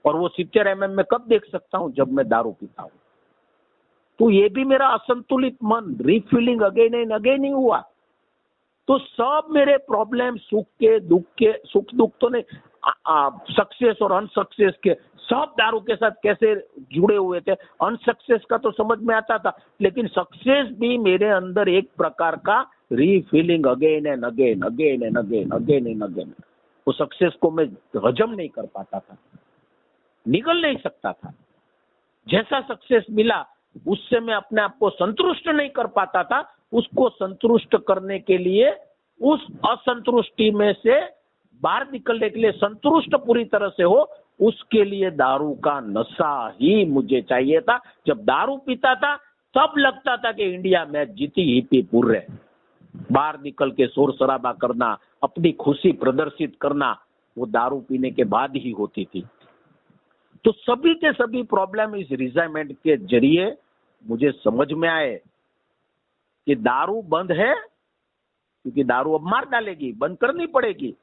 और वो 70 mm में कब देख सकता हूं? जब मैं दारू पीता हूं। तो ये भी मेरा असंतुलित मन रीफिलिंग अगेन एंड अगेन ही हुआ। तो सब मेरे प्रॉब्लम, सुख दुख तो नहीं, सक्सेस और अनसक्सेस के, सब दारू के साथ कैसे जुड़े हुए थे। अनसक्सेस का तो समझ में आता था, लेकिन सक्सेस भी मेरे अंदर एक प्रकार का refilling again and again, again and again, again and again. वो सक्सेस को मैं हजम नहीं कर पाता था, निकल नहीं सकता था। जैसा सक्सेस मिला उससे मैं अपने आप को संतुष्ट नहीं कर पाता था। उसको संतुष्ट करने के लिए, उस असंतुष्टि में से बाहर निकलने के लिए, संतुष्ट पूरी तरह से हो, उसके लिए दारू का नशा ही मुझे चाहिए था। जब दारू पीता था तब लगता था कि इंडिया मैच जीती, हिपी पूरे। बाहर निकल के शोर शराबा करना, अपनी खुशी प्रदर्शित करना, वो दारू पीने के बाद ही होती थी। तो सभी के सभी प्रॉब्लम इस रिजाइनमेंट के जरिए मुझे समझ में आए कि दारू बंद है, क्योंकि दारू अब मार डालेगी, बंद करनी पड़ेगी।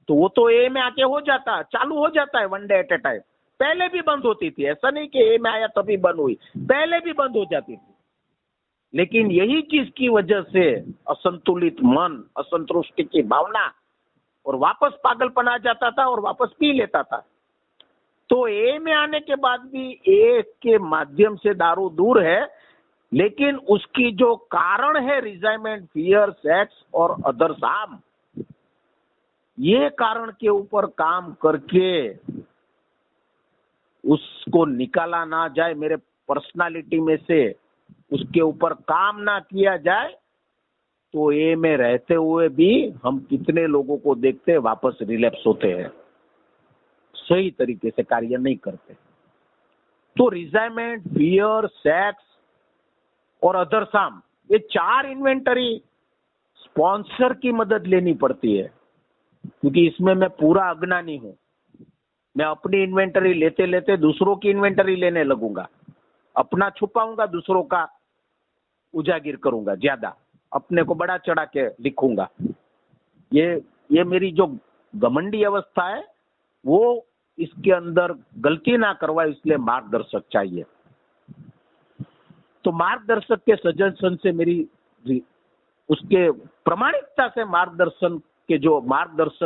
तो वो तो ए में आके हो जाता, चालू हो जाता है one day at A time. पहले भी बंद होती थी, ऐसा नहीं कि ए में आया तभी बंद हुई, पहले भी बंद हो जाती थी। लेकिन यही चीज की वजह से असंतुलित मन, असंतुष्टि की भावना, और वापस पागलपन आ जाता था और वापस पी लेता था। तो ए में आने के बाद भी ए के माध्यम से दारू दूर है, लेकिन उसकी जो कारण है रिजाइनमेंट, फियर, सेक्स और अदर हार्म, ये कारण के ऊपर काम करके उसको निकाला ना जाए मेरे पर्सनालिटी में से, उसके ऊपर काम ना किया जाए, तो ए में रहते हुए भी हम कितने लोगों को देखते हैं वापस रिलैप्स होते हैं, सही तरीके से कार्य नहीं करते। तो रिजाइनमेंट, फियर, सेक्स और अदर हार्म, ये 4 इन्वेंटरी स्पॉन्सर की मदद लेनी पड़ती है, क्योंकि इसमें मैं पूरा अज्ञानी हूं। मैं अपनी इन्वेंटरी लेते लेते दूसरों की इन्वेंटरी लेने लगूंगा, अपना छुपाऊंगा, दूसरों का उजागिर करूंगा, ज्यादा अपने को बड़ा चढ़ा के लिखूंगा। ये मेरी जो घमंडी अवस्था है, वो इसके अंदर गलती ना करवाए, इसलिए मार्गदर्शक चाहिए। तो मार्गदर्शक के सजेशन से मेरी, उसके प्रामाणिकता से मार्गदर्शक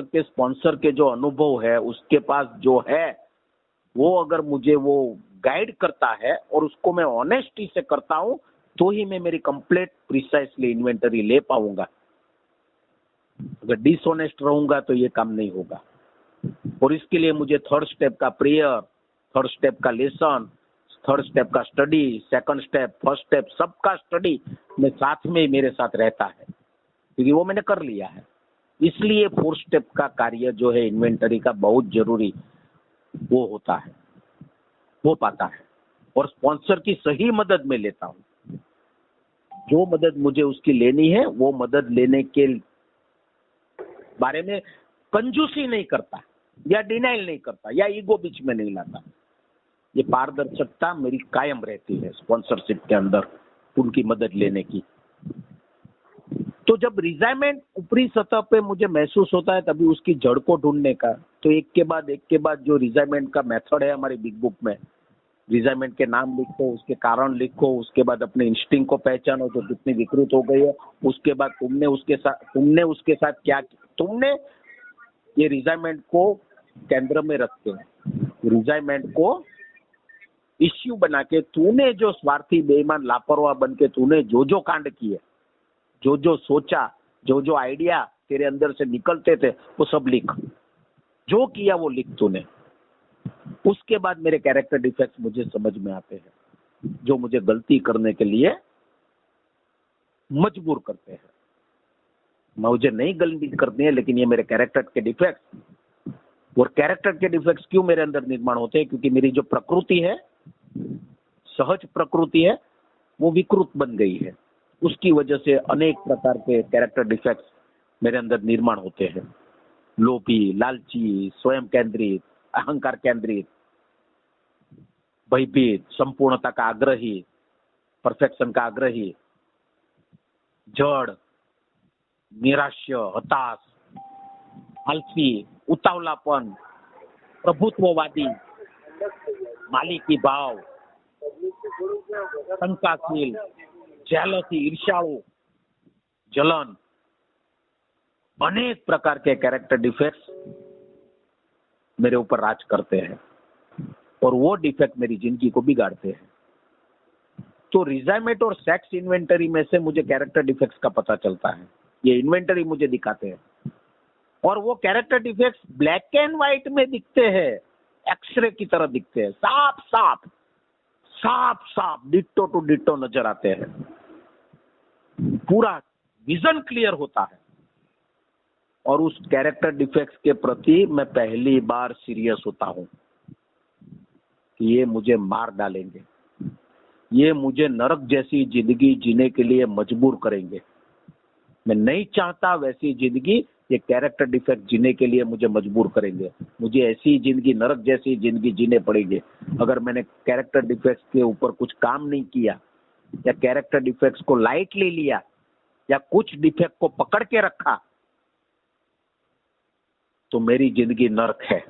के स्पॉन्सर के जो अनुभव है, उसके पास जो है, वो अगर मुझे वो गाइड करता है और उसको मैं ऑनेस्टी से करता हूं, तो ही मैं मेरी कंप्लीट प्रिसाइसली इन्वेंटरी ले पाऊंगा। अगर डिसऑनेस्ट रहूंगा तो ये काम नहीं होगा। और इसके लिए मुझे 3rd स्टेप का प्रेयर, 3rd स्टेप का लेसन, 3rd स्टेप का study, 2nd step, 1st step, सबका स्टडी में साथ में मेरे साथ रहता है, क्योंकि वो मैंने कर लिया है। इसलिए 4th स्टेप का कार्य जो है इन्वेंटरी का, बहुत जरूरी वो होता है, हो पाता है। और स्पॉन्सर की सही मदद में लेता हूं। जो मदद मुझे उसकी लेनी है, वो मदद लेने के बारे में कंजूसी नहीं करता, या डिनाइल नहीं करता, या ईगो बीच में नहीं लाता। ये पारदर्शिता मेरी कायम रहती है स्पॉन्सरशिप के अंदर, उनकी मदद लेने की। तो जब रिजाइनमेंट ऊपरी सतह पे मुझे महसूस होता है, तभी उसकी जड़ को ढूंढने का, तो एक के बाद जो रिजाइनमेंट का मेथड है हमारी बिग बुक में, रिजाइनमेंट के नाम लिखो, उसके कारण लिखो, उसके बाद अपने इंस्टिंक्ट को पहचानो जो कितनी विकृत हो गई है, उसके बाद तुमने उसके साथ क्या, तुमने ये रिजाइनमेंट को केंद्र में रख के, रिजाइनमेंट को इश्यू बना के, तूने जो स्वार्थी, बेईमान, लापरवाह बन के तूने जो कांड किए, जो सोचा, जो आइडिया तेरे अंदर से निकलते थे, वो सब लिख, जो किया वो लिख तूने। उसके बाद मेरे कैरेक्टर डिफेक्ट्स मुझे समझ में आते हैं, जो मुझे गलती करने के लिए मजबूर करते हैं। मुझे नहीं गलती करनी है, लेकिन ये मेरे कैरेक्टर के डिफेक्ट्स, और कैरेक्टर के डिफेक्ट्स क्यों मेरे अंदर निर्माण होते हैं? क्योंकि मेरी जो प्रकृति है, सहज प्रकृति है, वो विकृत बन गई है। उसकी वजह से अनेक प्रकार के कैरेक्टर डिफेक्ट्स मेरे अंदर निर्माण होते हैं। लोभी, लालची, स्वयं केंद्रित, अहंकार केंद्रित, भयभीत, संपूर्णता का आग्रही, परफेक्शन का आग्रही, जड़, निराश्य, हताश, आलसी, उतावलापन, प्रभुत्ववादी, मालिकी भाव, शंकाशील, जेलसी, ईर्ष्याळु, जलन, अनेक प्रकार के कैरेक्टर डिफेक्ट्स मेरे ऊपर राज करते हैं और वो डिफेक्ट मेरी जिंदगी को बिगाड़ते हैं। तो रिजाइमेट और सेक्स इन्वेंटरी में से मुझे कैरेक्टर डिफेक्ट्स का पता चलता है। ये इन्वेंटरी मुझे दिखाते हैं और वो character defects black and white में दिखते हैं, एक्सरे की तरह दिखते हैं, साफ साफ साफ साफ डिट्टो टू डिट्टो नजर आते हैं। पूरा विजन क्लियर होता है और उस कैरेक्टर डिफेक्ट्स के प्रति मैं पहली बार सीरियस होता हूं कि ये मुझे मार डालेंगे, ये मुझे नरक जैसी जिंदगी जीने के लिए मजबूर करेंगे। मैं नहीं चाहता वैसी जिंदगी, ये कैरेक्टर डिफेक्ट जीने के लिए मुझे मजबूर करेंगे। मुझे ऐसी जिंदगी, नरक जैसी जिंदगी जीने पड़ेगी अगर मैंने कैरेक्टर डिफेक्ट्स के ऊपर कुछ काम नहीं किया या कैरेक्टर डिफेक्ट्स को लाइटली लिया या कुछ डिफेक्ट को पकड़ के रखा तो मेरी जिंदगी नरक है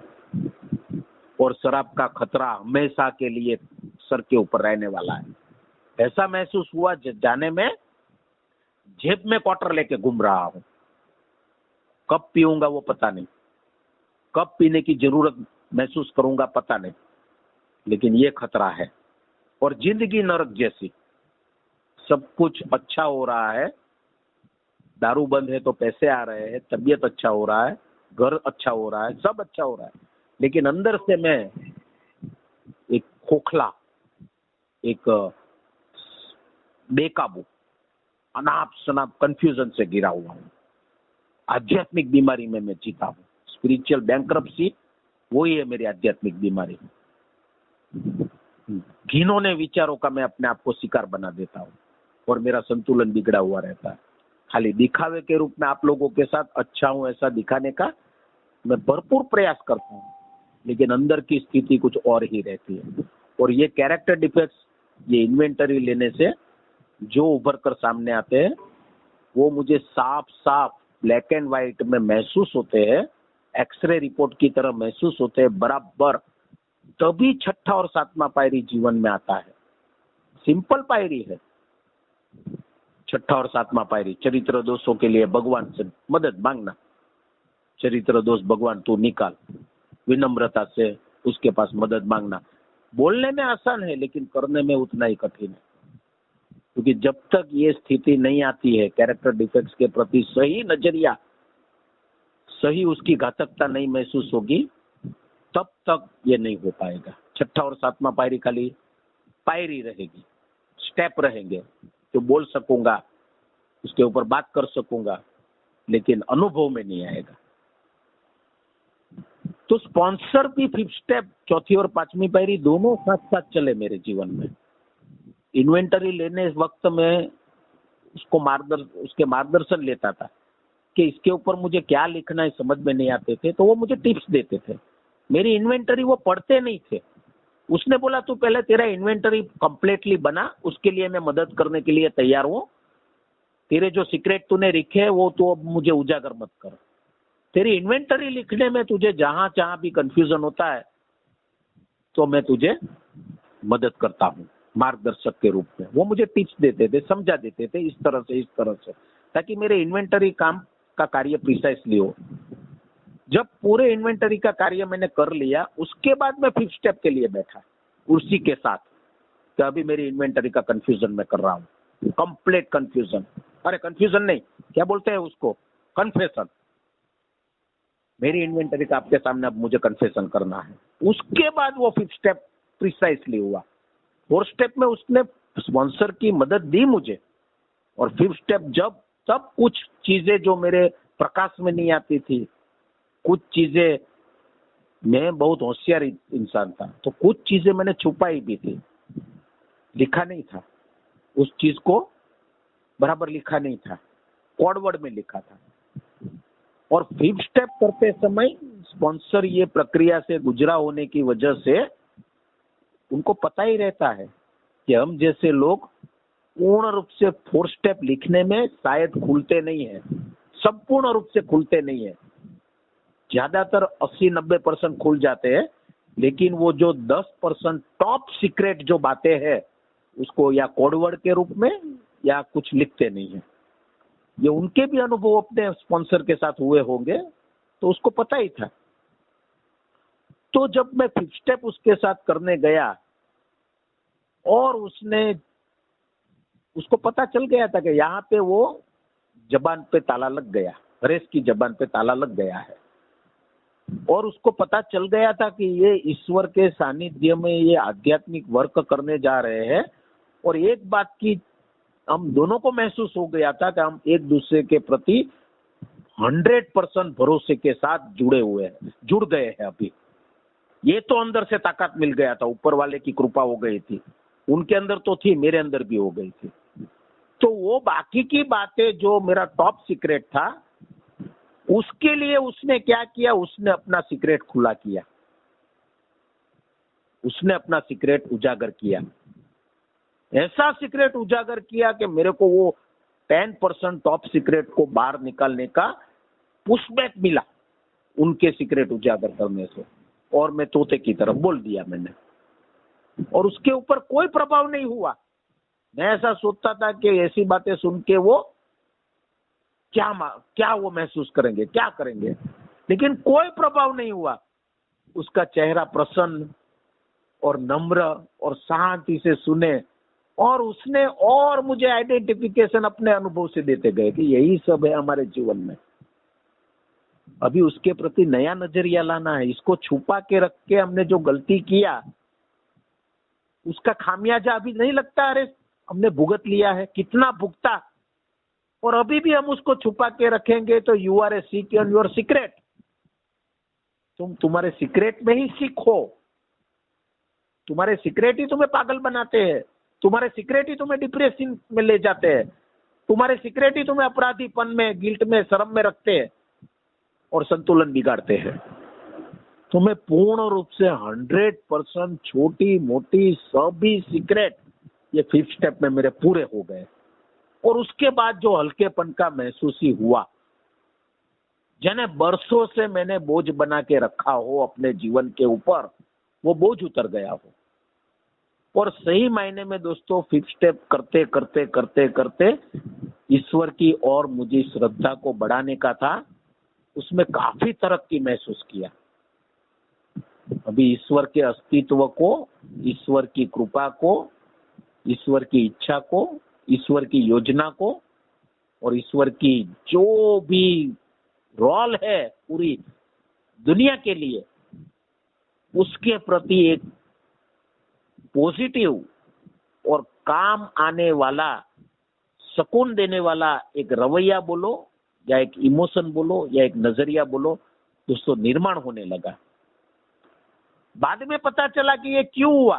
और शराब का खतरा हमेशा के लिए सर के ऊपर रहने वाला है। ऐसा महसूस हुआ जाने में जेब में क्वार्टर लेके घूम रहा हूं। कब पीऊंगा वो पता नहीं, कब पीने की जरूरत महसूस करूंगा पता नहीं, लेकिन ये खतरा है। और जिंदगी नरक जैसी, सब कुछ अच्छा हो रहा है, दारू बंद है तो पैसे आ रहे हैं, तबीयत अच्छा हो रहा है, घर अच्छा हो रहा है, सब अच्छा हो रहा है, लेकिन अंदर से मैं एक खोखला, एक बेकाबू, अनाप शनाप कंफ्यूजन से घिरा हुआ हूँ। आध्यात्मिक बीमारी में मैं जीता हूँ। स्पिरिचुअल बैंक्रप्सी वही है मेरी आध्यात्मिक बीमारी। घिनौने विचारों का मैं अपने आप को शिकार बना देता हूँ और मेरा संतुलन बिगड़ा हुआ रहता है। खाली दिखावे के रूप में आप लोगों के साथ अच्छा हूँ ऐसा दिखाने का मैं भरपूर प्रयास करता हूँ, लेकिन अंदर की स्थिति कुछ और ही रहती है। और ये कैरेक्टर डिफेक्ट्स, ये इन्वेंटरी लेने से जो उभर कर सामने आते हैं वो मुझे साफ साफ ब्लैक एंड व्हाइट में महसूस होते हैं, एक्सरे रिपोर्ट की तरह महसूस होते हैं बराबर। तभी छठा और सातवां पायरी जीवन में आता है। सिंपल पायरी है छठा और सातवां पायरी। चरित्र दोषों के लिए भगवान से मदद मांगना, चरित्र दोष भगवान तू निकाल, विनम्रता से उसके पास मदद मांगना। बोलने में आसान है लेकिन करने में उतना ही कठिन है, क्योंकि जब तक ये स्थिति नहीं आती है, कैरेक्टर डिफेक्ट्स के प्रति सही नजरिया, सही उसकी घातकता नहीं महसूस होगी, तब तक ये नहीं हो पाएगा। छठा और सातवां पायरी खाली पायरी रहेगी, स्टेप रहेंगे जो बोल सकूंगा, उसके ऊपर बात कर सकूंगा, लेकिन अनुभव में नहीं आएगा। तो स्पॉन्सर भी फिफ्थ स्टेप, चौथी और पांचवी पायरी दोनों साथ साथ चले मेरे जीवन में। इन्वेंटरी लेने वक्त में उसके मार्गदर्शन लेता था कि इसके ऊपर मुझे क्या लिखना है समझ में नहीं आते थे, तो वो मुझे टिप्स देते थे। मेरी इन्वेंटरी वो पढ़ते नहीं थे। उसने बोला तू पहले तेरा इन्वेंटरी कंप्लीटली बना, उसके लिए मैं मदद करने के लिए तैयार हूँ। तेरे जो सीक्रेट तूने लिखे है वो तो अब मुझे उजागर मत कर। तेरी इन्वेंटरी लिखने में तुझे जहां जहां भी कंफ्यूजन होता है तो मैं तुझे मदद करता हूँ मार्गदर्शक के रूप में। वो मुझे टिप्स देते थे, समझा देते थे इस तरह से, ताकि मेरे इन्वेंटरी काम का कार्य प्रिसाइसली हो। जब पूरे इन्वेंटरी का कार्य मैंने कर लिया, उसके बाद मैं फिफ्थ स्टेप के लिए बैठा उसी के साथ। तो अभी मेरी इन्वेंटरी का कंफ्यूजन मैं कर रहा हूँ, कंप्लीट कंफ्यूजन। अरे कंफ्यूजन नहीं, क्या बोलते हैं उसको, कन्फेशन। मेरी इन्वेंटरी का आपके सामने अब मुझे कन्फेशन करना है। उसके बाद वो फिफ्थ स्टेप प्रिसाइसली हुआ। फोर्थ स्टेप में उसने स्पॉन्सर की मदद दी मुझे, और फिफ्थ स्टेप जब तब कुछ चीजें जो मेरे प्रकाश में नहीं आती थी, कुछ चीजें, मैं बहुत होशियार इंसान था तो कुछ चीजें मैंने छुपाई भी थी, लिखा नहीं था। उस चीज को बराबर लिखा नहीं था, कोड वर्ड में लिखा था। और 5th स्टेप करते समय स्पॉन्सर ये प्रक्रिया से गुजरा होने की वजह से उनको पता ही रहता है कि हम जैसे लोग पूर्ण रूप से 4th स्टेप लिखने में शायद खुलते नहीं है, संपूर्ण रूप से खुलते नहीं है। ज्यादातर 80-90% खुल जाते हैं, लेकिन वो जो 10% टॉप सीक्रेट जो बातें हैं उसको या कोडवर्ड के रूप में या कुछ लिखते नहीं है। ये उनके भी अनुभव अपने स्पॉन्सर के साथ हुए होंगे, तो उसको पता ही था। तो जब मैं 5th स्टेप उसके साथ करने गया और उसको पता चल गया था कि यहाँ पे वो जबान पे ताला लग गया, हरेश की जबान पे ताला लग गया है। और उसको पता चल गया था कि ये ईश्वर के सानिध्य में ये आध्यात्मिक वर्क करने जा रहे हैं। और एक बात की हम दोनों को महसूस हो गया था कि हम एक दूसरे के प्रति 100% भरोसे के साथ जुड़ गए हैं। अभी ये तो अंदर से ताकत मिल गया था, ऊपर वाले की कृपा हो गई थी, उनके अंदर तो थी, मेरे अंदर भी हो गई थी। तो वो बाकी की बातें जो मेरा टॉप सीक्रेट था, उसके लिए उसने क्या किया, उसने अपना सीक्रेट खुला किया, उसने अपना सीक्रेट उजागर किया। ऐसा सीक्रेट उजागर किया कि मेरे को वो 10% टॉप सीक्रेट को बाहर निकालने का पुशबैक मिला उनके सीक्रेट उजागर करने से। और मैं तोते की तरफ बोल दिया मैंने, और उसके ऊपर कोई प्रभाव नहीं हुआ। मैं ऐसा सोचता था कि ऐसी बातें सुन के वो क्या वो महसूस करेंगे, क्या करेंगे, लेकिन कोई प्रभाव नहीं हुआ। उसका चेहरा प्रसन्न और नम्र और शांति से सुने, और उसने और मुझे आइडेंटिफिकेशन अपने अनुभव से देते गए कि यही सब है हमारे जीवन में। अभी उसके प्रति नया नजरिया लाना है। इसको छुपा के रख के हमने जो गलती किया उसका खामियाजा अभी नहीं लगता, अरे हमने भुगत लिया है, कितना भुगता, और अभी भी हम उसको छुपा के रखेंगे तो you are a seek in your secret. तुम तुम्हारे सीक्रेट में ही सीखो। तुम्हारे सीक्रेट ही तुम्हें पागल बनाते हैं, तुम्हारे सीक्रेट ही तुम्हें डिप्रेशन में ले जाते हैं, तुम्हारे सीक्रेट ही तुम्हें अपराधीपन में, गिल्ट में, शर्म में रखते हैं और संतुलन बिगाड़ते हैं। तुम्हें पूर्ण रूप से 100% छोटी मोटी सभी सीक्रेट ये 5th स्टेप में मेरे पूरे हो गए। और उसके बाद जो हल्केपन का महसूस ही हुआ, जने बरसों से मैंने बोझ बना के रखा हो अपने जीवन के ऊपर, वो बोझ उतर गया हो। और सही मायने में दोस्तों 5th स्टेप करते करते करते करते ईश्वर की और मुझे श्रद्धा को बढ़ाने का था, उसमें काफी तरक्की महसूस किया। अभी ईश्वर के अस्तित्व को, ईश्वर की कृपा को, ईश्वर की इच्छा को, ईश्वर की योजना को और ईश्वर की जो भी रोल है पूरी दुनिया के लिए, उसके प्रति एक पॉजिटिव और काम आने वाला, सुकून देने वाला एक रवैया बोलो या एक इमोशन बोलो या एक नजरिया बोलो, दोस्तों निर्माण होने लगा। बाद में पता चला कि ये क्यों हुआ,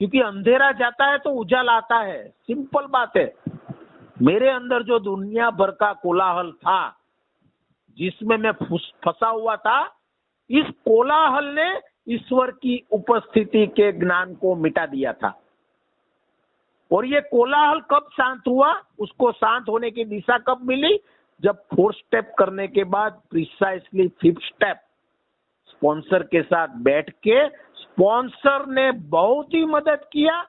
क्योंकि अंधेरा जाता है तो उजाला आता है। सिंपल बात है। मेरे अंदर जो दुनिया भर का कोलाहल था, जिसमें मैं फंसा हुआ था, इस कोलाहल ने ईश्वर की उपस्थिति के ज्ञान को मिटा दिया था। और ये कोलाहल कब शांत हुआ, उसको शांत होने की दिशा कब मिली, जब 4th स्टेप करने के बाद प्रिसाइसली 5th स्टेप स्पॉन्सर के साथ बैठ के, स्पॉन्सर ने बहुत ही मदद किया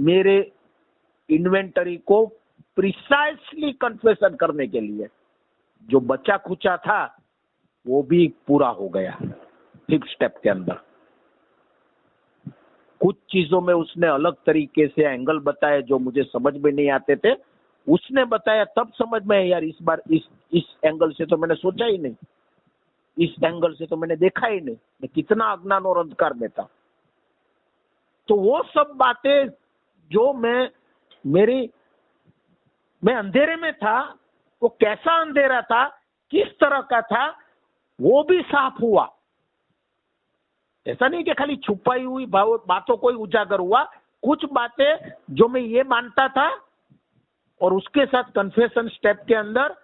मेरे इन्वेंटरी को प्रिसाइसली कन्फेशन करने के लिए। जो बचा खुचा था वो भी पूरा हो गया 5th स्टेप के अंदर। कुछ चीजों में उसने अलग तरीके से एंगल बताए जो मुझे समझ में नहीं आते थे, उसने बताया, तब समझ में यार इस बार इस एंगल से तो मैंने सोचा ही नहीं, इस एंगल से तो मैंने देखा ही नहीं, मैं कितना अज्ञान और अंधकार में था। तो वो सब बातें जो मैं अंधेरे में था, वो कैसा अंधेरा था, किस तरह का था, वो भी साफ हुआ। ऐसा नहीं कि खाली छुपाई हुई बातों को ही उजागर हुआ। कुछ बातें जो मैं ये मानता था और उसके साथ कन्फेशन स्टेप के अंदर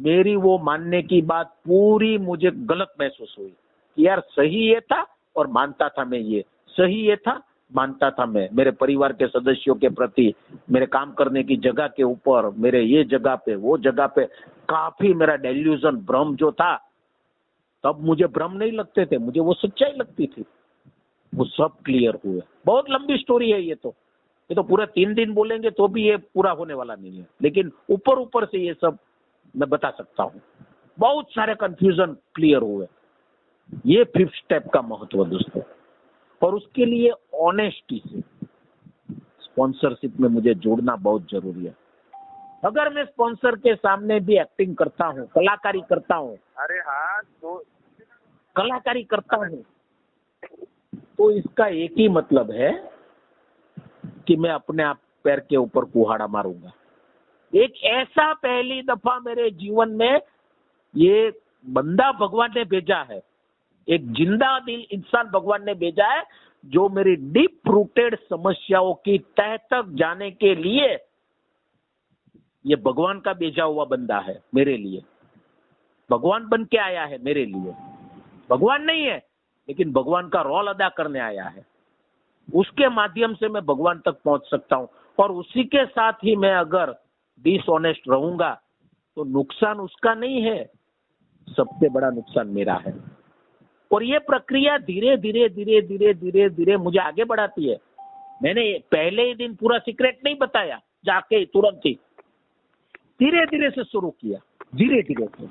मेरी वो मानने की बात पूरी मुझे गलत महसूस हुई कि यार सही ये था और मानता था मैं, ये सही ये था मानता था मैं, मेरे परिवार के सदस्यों के प्रति, मेरे काम करने की जगह के ऊपर, मेरे ये जगह पे वो जगह पे काफी मेरा डेल्यूजन भ्रम जो था, तब मुझे भ्रम नहीं लगते थे, मुझे वो सच्चाई लगती थी, वो सब क्लियर हुए। बहुत लंबी स्टोरी है ये तो पूरे 3 दिन बोलेंगे तो भी ये पूरा होने वाला नहीं है, लेकिन ऊपर ऊपर से ये सब मैं बता सकता हूँ। बहुत सारे कंफ्यूजन क्लियर हुए। ये 5th स्टेप का महत्व दोस्तों, और उसके लिए ऑनेस्टी से स्पॉन्सरशिप में मुझे जोड़ना बहुत जरूरी है। अगर मैं स्पॉन्सर के सामने भी एक्टिंग करता हूँ, कलाकारी करता हूँ, अरे हाँ तो कलाकारी करता हूँ, तो इसका एक ही मतलब है कि मैं अपने आप पैर के ऊपर कुहाड़ा मारूंगा। एक ऐसा पहली दफा मेरे जीवन में ये बंदा भगवान ने भेजा है, एक जिंदा दिल इंसान भगवान ने भेजा है, जो मेरी डीप रूटेड समस्याओं की तह तक जाने के लिए ये भगवान का भेजा हुआ बंदा है मेरे लिए। भगवान बन के आया है मेरे लिए, भगवान नहीं है लेकिन भगवान का रोल अदा करने आया है। उसके माध्यम से मैं भगवान तक पहुंच सकता हूं, और उसी के साथ ही मैं अगर डिसऑनेस्ट रहूंगा तो नुकसान उसका नहीं है, सबसे बड़ा नुकसान मेरा है। और ये प्रक्रिया धीरे धीरे धीरे धीरे धीरे धीरे मुझे आगे बढ़ाती है। मैंने पहले ही दिन पूरा सीक्रेट नहीं बताया जाके तुरंत ही, धीरे धीरे से शुरू किया, धीरे धीरे से,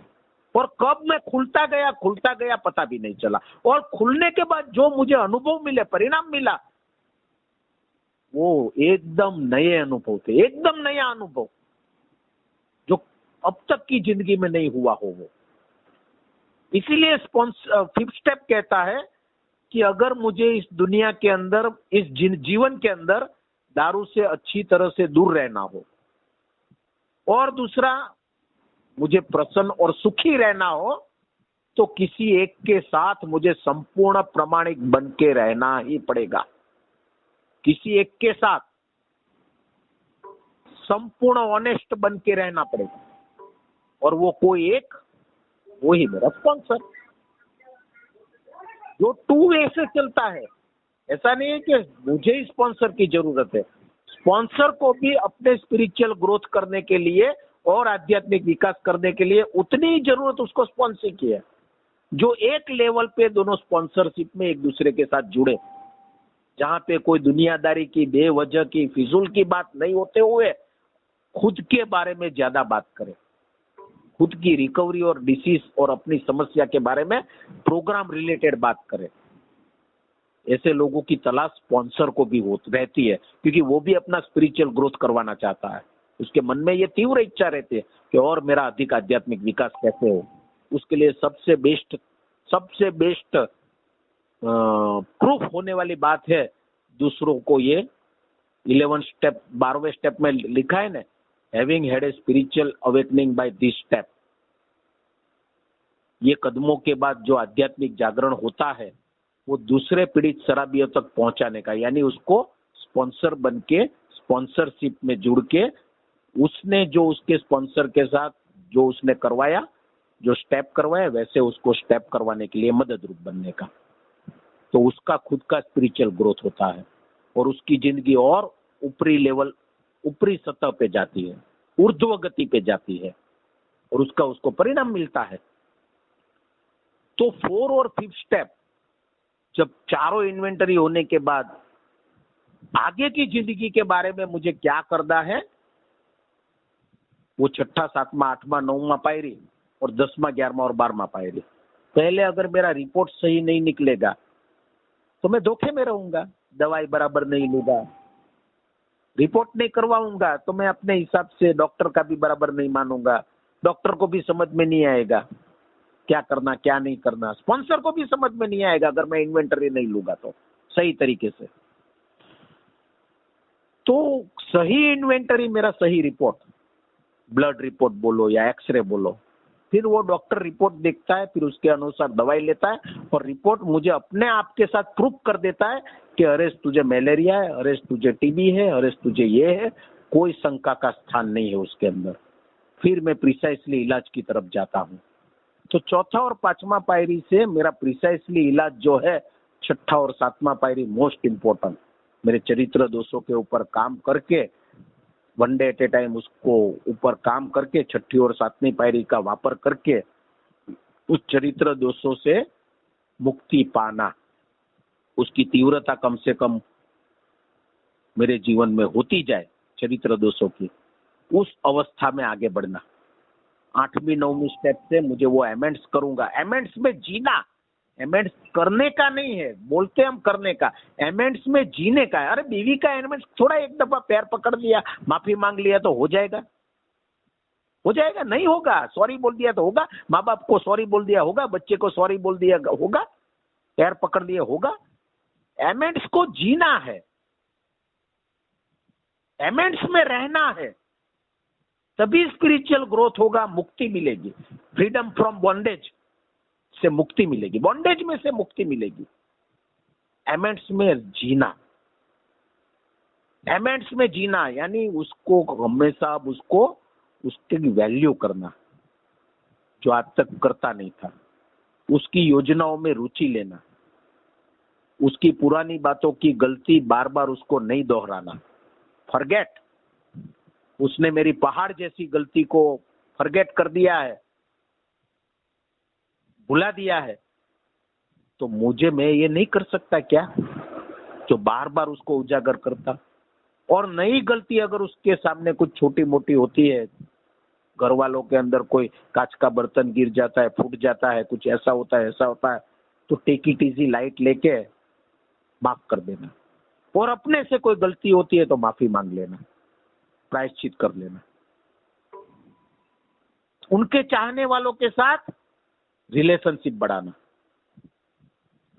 और कब मैं खुलता गया पता भी नहीं चला। और खुलने के बाद जो मुझे अनुभव मिले, परिणाम मिला, वो एकदम नए अनुभव थे, एकदम नया अनुभव जो अब तक की जिंदगी में नहीं हुआ हो वो। इसीलिए 5th स्टेप कहता है कि अगर मुझे इस दुनिया के अंदर, इस जीवन के अंदर दारू से अच्छी तरह से दूर रहना हो, और दूसरा मुझे प्रसन्न और सुखी रहना हो, तो किसी एक के साथ मुझे संपूर्ण प्रामाणिक बन के रहना ही पड़ेगा। किसी एक के साथ संपूर्ण ऑनेस्ट बन के रहना पड़ेगा, और वो कोई एक, वो ही मेरा स्पॉन्सर, जो 2 वे से चलता है। ऐसा नहीं है कि मुझे ही स्पॉन्सर की जरूरत है, स्पॉन्सर को भी अपने स्पिरिचुअल ग्रोथ करने के लिए और आध्यात्मिक विकास करने के लिए उतनी ही जरूरत उसको स्पॉन्सर की है, जो एक लेवल पे दोनों स्पॉन्सरशिप में एक दूसरे के साथ जुड़े, जहां पे कोई दुनियादारी की, बेवजह की, फिजूल की बात नहीं होते हुए खुद के बारे में ज्यादा बात करें, खुद की रिकवरी और डिसीज और अपनी समस्या के बारे में प्रोग्राम रिलेटेड बात करें। ऐसे लोगों की तलाश स्पॉन्सर को भी रहती है, क्योंकि वो भी अपना स्पिरिचुअल ग्रोथ करवाना चाहता है। उसके मन में ये तीव्र इच्छा रहती है कि और मेरा अधिक आध्यात्मिक विकास कैसे हो। उसके लिए सबसे बेस्ट प्रूफ होने वाली बात है दूसरों को ये 11 स्टेप, 12वें स्टेप में लिखा है ना, having had a spiritual awakening by this step. ये कदमों के बाद जो आध्यात्मिक जागरण होता है वो दूसरे पीड़ित शराबियों तक पहुंचाने का, यानी उसको स्पॉन्सर बन के, स्पॉन्सरशिप में जुड़ के, उसने जो उसके स्पॉन्सर के साथ जो उसने करवाया, जो स्टेप करवाया, वैसे उसको स्टेप करवाने के लिए मदद रूप बनने का, तो उसका खुद का स्पिरिचुअल ग्रोथ होता है, और उसकी जिंदगी और ऊपरी लेवल, ऊपरी सतह पे जाती है, ऊर्ध्व गति पे जाती है, और उसको परिणाम मिलता है। तो 4 और 5th स्टेप, जब चारों इन्वेंटरी होने के बाद आगे की जिंदगी के बारे में मुझे क्या करना है, वो 6ठा, 7वां, 8वां, 9वां पायरी और 10वां, 11वां और 12वां पायरी। पहले अगर मेरा रिपोर्ट सही नहीं निकलेगा तो मैं धोखे में रहूंगा, दवाई बराबर नहीं लूंगा, रिपोर्ट नहीं करवाऊंगा तो मैं अपने हिसाब से डॉक्टर का भी बराबर नहीं मानूंगा, डॉक्टर को भी समझ में नहीं आएगा क्या करना क्या नहीं करना, स्पॉन्सर को भी समझ में नहीं आएगा अगर मैं इन्वेंटरी नहीं लूंगा तो सही तरीके से। तो सही इन्वेंटरी, मेरा सही रिपोर्ट, ब्लड रिपोर्ट बोलो या एक्सरे बोलो, फिर वो डॉक्टर रिपोर्ट देखता है, फिर उसके अनुसार दवाई लेता है, और रिपोर्ट मुझे अपने आप के साथ प्रूफ कर देता है कि अरे तुझे मलेरिया है, अरे तुझे टीबी है, अरे तुझे ये है, कोई शंका का स्थान नहीं है उसके अंदर। फिर मैं प्रिसाइसली इलाज की तरफ जाता हूँ। तो चौथा और पांचवा पायरी से मेरा प्रिसाइसली इलाज जो है, छठा और सातवां पायरी मोस्ट इम्पोर्टेंट, मेरे चरित्र दोषों के ऊपर काम करके, one day at A time उसको ऊपर काम करके, छठी और सातवीं पायरी का वापर करके उस चरित्र दोषों से मुक्ति पाना, उसकी तीव्रता कम से कम मेरे जीवन में होती जाए चरित्र दोषों की, उस अवस्था में आगे बढ़ना। 8वीं 9वीं स्टेप से मुझे वो एमेंड्स करूंगा। एमेंड्स में जीना, एमेंड्स करने का नहीं है, बोलते हम करने का, एमेंड्स में जीने का है। अरे बीवी का एमेंड्स थोड़ा एक दफा पैर पकड़ लिया, माफी मांग लिया तो हो जाएगा? हो जाएगा? नहीं होगा। सॉरी बोल दिया तो होगा, माँ बाप को सॉरी बोल दिया होगा, बच्चे को सॉरी बोल दिया होगा, पैर पकड़ लिया होगा। एमेंड्स को जीना है, एमेंड्स में रहना है, तभी स्पिरिचुअल ग्रोथ होगा, मुक्ति मिलेगी। फ्रीडम फ्रॉम बॉन्डेज से मुक्ति मिलेगी, बॉन्डेज में से मुक्ति मिलेगी। एमेंड्स में जीना, एमेंड्स में जीना यानी उसको हमेशा उसको उसकी वैल्यू करना, जो आज तक करता नहीं था। उसकी योजनाओं में रुचि लेना, उसकी पुरानी बातों की गलती बार बार उसको नहीं दोहराना। फॉरगेट, उसने मेरी पहाड़ जैसी गलती को फॉरगेट कर दिया है, भुला दिया है, तो मुझे मैं ये नहीं कर सकता क्या जो बार बार उसको उजागर करता। और नई गलती अगर उसके सामने कुछ छोटी मोटी होती है, घर वालों के अंदर कोई कांच का बर्तन गिर जाता है, फूट जाता है, कुछ ऐसा होता है, ऐसा होता है, तो टेक इट इजी, लाइट लेके माफ कर देना। और अपने से कोई गलती होती है तो माफी मांग लेना, प्रायश्चित कर लेना। उनके चाहने वालों के साथ रिलेशनशिप बढ़ाना,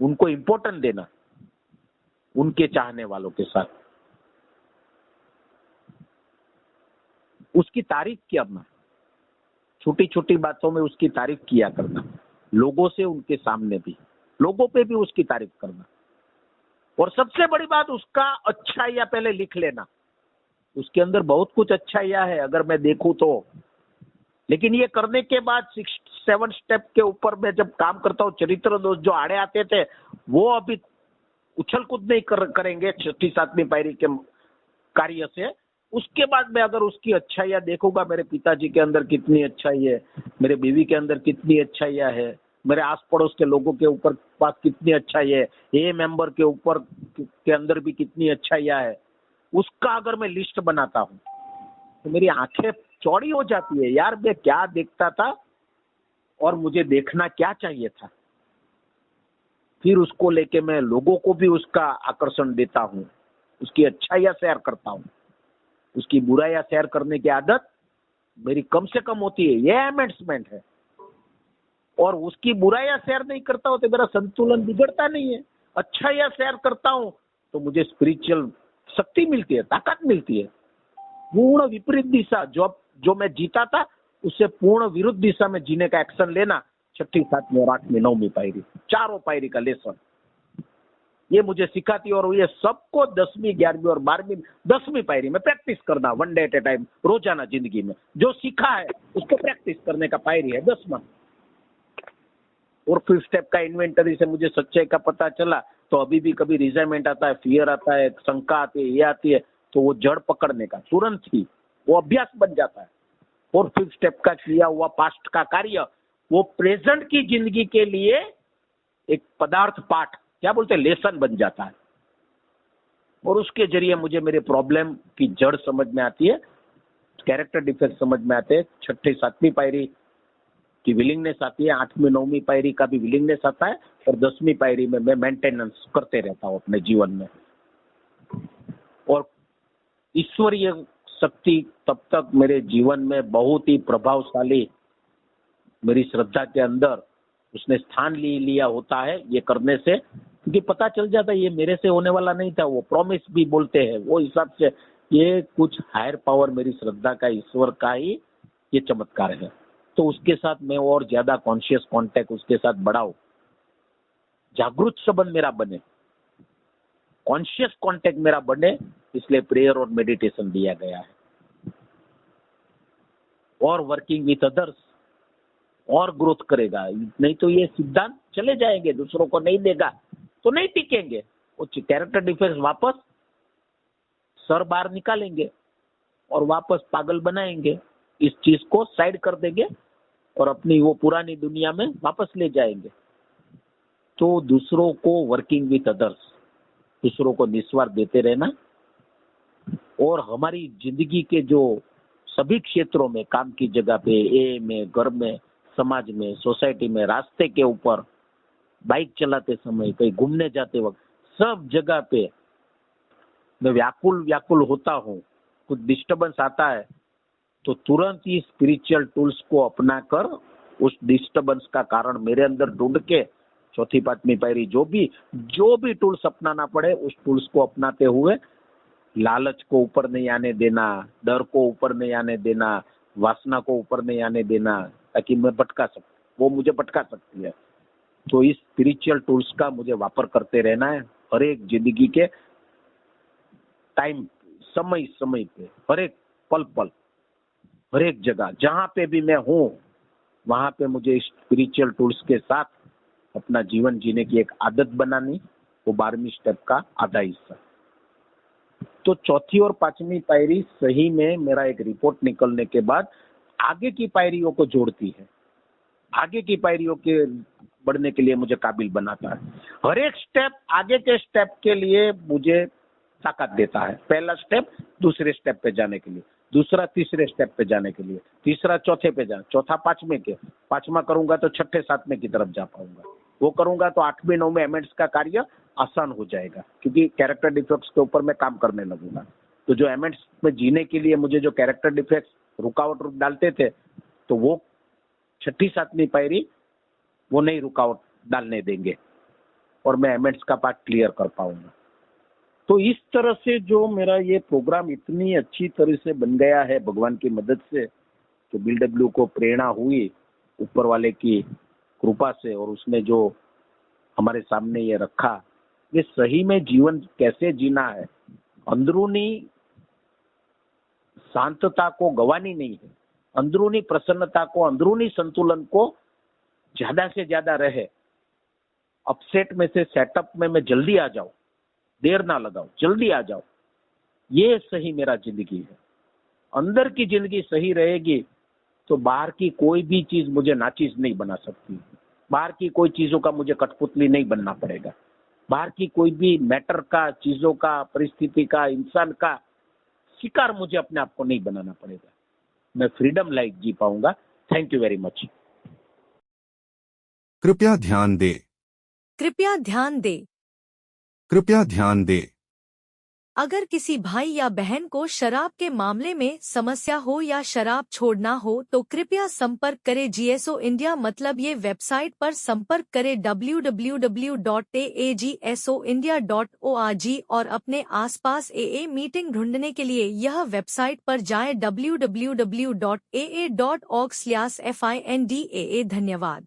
उनको इंपॉर्टेंट देना, उनके चाहने वालों के साथ उसकी तारीफ करना, छोटी छोटी बातों में उसकी तारीफ किया करना, लोगों से, उनके सामने भी, लोगों पे भी उसकी तारीफ करना। और सबसे बड़ी बात, उसका अच्छाइयाँ पहले लिख लेना। उसके अंदर बहुत कुछ अच्छाइयाँ है अगर मैं देखूं तो, लेकिन ये करने के बाद 6-7 स्टेप के ऊपर मैं जब काम करता हूँ, चरित्र दोष जो आड़े आते थे वो अभी उछल कूद नहीं करेंगे छठी सातवीं पायरी के कार्य से। उसके बाद मैं अगर उसकी अच्छाइयाँ देखूंगा, मेरे पिताजी के अंदर कितनी अच्छाई है, मेरे बीवी के अंदर कितनी अच्छाइयाँ है, मेरे आस पड़ोस के लोगों के ऊपर पास कितनी अच्छाई है, ए मेंबर के ऊपर के अंदर भी कितनी अच्छाइयाँ है, उसका अगर मैं लिस्ट बनाता हूँ तो मेरी आंखें चौड़ी हो जाती है। यार मैं क्या देखता था और मुझे देखना क्या चाहिए था। फिर उसको लेके मैं लोगों को भी उसका आकर्षण देता हूँ, उसकी अच्छाइयाँ शेयर करता हूँ। उसकी बुराइयाँ शेयर करने की आदत मेरी कम से कम होती है, ये अमेंडमेंट है। और उसकी बुराइयाँ शेयर नहीं करता हूँ तो मेरा संतुलन बिगड़ता नहीं है। अच्छाइयाँ शेयर करता हूँ तो मुझे स्पिरिचुअल शक्ति मिलती है, ताकत मिलती है। पूर्ण विपरीत दिशा जो मैं जीता था उससे पूर्ण विरुद्ध दिशा में जीने का एक्शन लेना, छठी सातवीं और 8वीं 9वीं पायरी, चारों पायरी का लेसन ये मुझे सिखाती है। और ये सबको 10वीं 11वीं और 12वीं 10वीं पायरी में प्रैक्टिस करना, one day at A time, रोजाना जिंदगी में जो सीखा है उसको प्रैक्टिस करने का पायरी है 10वां। और 5 स्टेप का इन्वेंटरी से मुझे सच्चाई का पता चला तो अभी भी कभी रिजाइमेंट आता है, फियर आता है, शंका आती है, ये आती है, तो वो जड़ पकड़ने का तुरंत ही वो अभ्यास बन जाता है। और 5 स्टेप का किया हुआ पास्ट का कार्य वो प्रेजेंट की जिंदगी के लिए एक पदार्थ पाठ, क्या बोलते हैं, लेसन बन जाता है। और उसके जरिए मुझे मेरे प्रॉब्लम की जड़ समझ में आती है, कैरेक्टर डिफेक्ट समझ में आते हैं। छठी सातवीं पायरी की विलिंगनेस आती है, 8वीं 9वीं पायरी का भी विलिंगनेस आता है, और 10वीं पायरी में मैं मेंटेनेंस करते रहता हूँ अपने जीवन में। और ईश्वरीय शक्ति तब तक मेरे जीवन में बहुत ही प्रभावशाली, मेरी श्रद्धा के अंदर उसने स्थान लिया होता है ये करने से, क्योंकि पता चल जाता है ये मेरे से होने वाला नहीं था। वो प्रॉमिस भी बोलते हैं, वो हिसाब से ये कुछ हायर पावर, मेरी श्रद्धा का, ईश्वर का ही ये चमत्कार है। तो उसके साथ मैं और ज्यादा कॉन्शियस कांटेक्ट उसके साथ बढ़ाऊं, जागरूक संबंध मेरा बने, कॉन्शियस कांटेक्ट मेरा बने, इसलिए प्रेयर और मेडिटेशन दिया गया है। और वर्किंग विथ अदर्स और ग्रोथ करेगा। नहीं तो ये सिद्धांत चले जाएंगे, दूसरों को नहीं देगा तो नहीं टिकेंगे। वो कैरेक्टर डिफेंस वापस सर बाहर निकालेंगे और वापस पागल बनाएंगे, इस चीज को साइड कर देंगे और अपनी वो पुरानी दुनिया में वापस ले जाएंगे। तो दूसरों को वर्किंग विथ अदर्स, दूसरों को निस्वार्थ देते रहना और हमारी जिंदगी के जो सभी क्षेत्रों में, काम की जगह पे, में, घर में, समाज में, सोसाइटी में, रास्ते के ऊपर, बाइक चलाते समय, कहीं घूमने जाते वक्त, सब जगह पे मैं व्याकुल होता हूँ। कुछ डिस्टरबेंस आता है तो तुरंत ही स्पिरिचुअल टूल्स को अपनाकर उस डिस्टरबेंस का कारण मेरे अंदर ढूंढ के चौथी पांचवी पायरी जो भी टूल्स अपनाना पड़े उस टूल्स को अपनाते हुए लालच को ऊपर नहीं आने देना, डर को ऊपर नहीं आने देना, वासना को ऊपर नहीं आने देना, ताकि मैं भटका सकूं, वो मुझे भटका सकती है। तो इस स्पिरिचुअल टूल्स का मुझे वापर करते रहना है हर एक जिंदगी के टाइम, समय पे, हर एक पल, हर एक जगह जहां पे भी मैं हूँ वहां पे मुझे स्पिरिचुअल टूल्स के साथ अपना जीवन जीने की एक आदत बनानी, वो 12वीं स्टेप का आधा हिस्सा। तो चौथी और पांचवी पायरी सही में मेरा एक रिपोर्ट निकलने के बाद आगे की पायरियों को जोड़ती है, आगे की पायरियों के बढ़ने के लिए मुझे काबिल बनाता है। हर एक स्टेप आगे के स्टेप के लिए मुझे ताकत देता है। पहला स्टेप दूसरे स्टेप पे जाने के लिए, दूसरा तीसरे स्टेप पे जाने के लिए, तीसरा चौथे पे जाना, चौथा पांचवें के, पांचवा करूंगा तो छठे सातवें की तरफ जा पाऊंगा, वो करूंगा तो 8वें 9वें एमेंट्स का कार्य आसान हो जाएगा, क्योंकि कैरेक्टर डिफेक्ट्स के ऊपर मैं काम करने लगूंगा। तो जो एमेंट्स में जीने के लिए मुझे जो कैरेक्टर डिफेक्ट्स रुकावट डालते थे, तो वो छठी सातवीं पायरी वो नहीं रुकावट डालने देंगे और मैं एमेंट्स का पार्ट क्लियर कर पाऊंगा। तो इस तरह से जो मेरा ये प्रोग्राम इतनी अच्छी तरह से बन गया है भगवान की मदद से, तो BLW को प्रेरणा हुई ऊपर वाले की कृपा से, और उसने जो हमारे सामने ये रखा, ये सही में जीवन कैसे जीना है, अंदरूनी शांतता को गंवानी नहीं है, अंदरूनी प्रसन्नता को, अंदरूनी संतुलन को ज्यादा से ज्यादा रहे, अपसेट में से सेटअप में मैं जल्दी आ जाऊं, देर ना लगाऊं, जल्दी आ जाओ, ये सही मेरा जिंदगी है। अंदर की जिंदगी सही रहेगी तो बाहर की कोई भी चीज मुझे नाचीज नहीं बना सकती, बाहर की कोई चीजों का मुझे कठपुतली नहीं बनना पड़ेगा, बाहर की कोई भी मैटर का, चीजों का, परिस्थिति का, इंसान का शिकार मुझे अपने आप को नहीं बनाना पड़ेगा। मैं फ्रीडम लाइफ जी पाऊंगा। Thank you very much. कृपया ध्यान दे, कृपया ध्यान दे। कृपया ध्यान दे। अगर किसी भाई या बहन को शराब के मामले में समस्या हो या शराब छोड़ना हो तो कृपया संपर्क करें GSO इंडिया, मतलब ये वेबसाइट पर संपर्क करें www.agsoindia.org और अपने आसपास AA मीटिंग ढूंढने के लिए यह वेबसाइट पर जाएं www.aa.org/findaa। धन्यवाद।